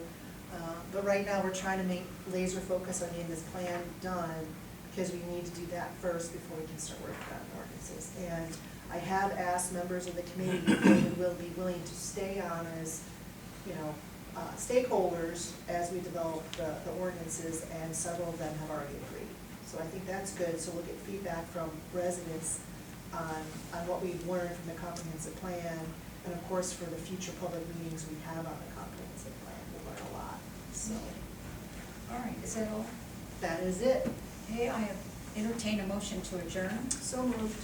S2: but right now we're trying to make laser focus on getting this plan done, because we need to do that first before we can start working on ordinances. And I have asked members of the committee if they will be willing to stay on as, you know, stakeholders as we develop the ordinances, and several of them have already agreed. So I think that's good. So we'll get feedback from residents on what we've learned from the comprehensive plan, and of course for the future public meetings we have on the comprehensive plan, we'll learn a lot. So,
S1: All right, is that all?
S2: that is it.
S1: Okay, I have entertained a motion to adjourn.
S2: So moved.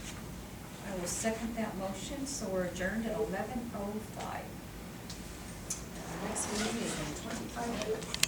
S1: I will second that motion, so we're adjourned at 11:05.
S2: Next meeting is in 25 minutes.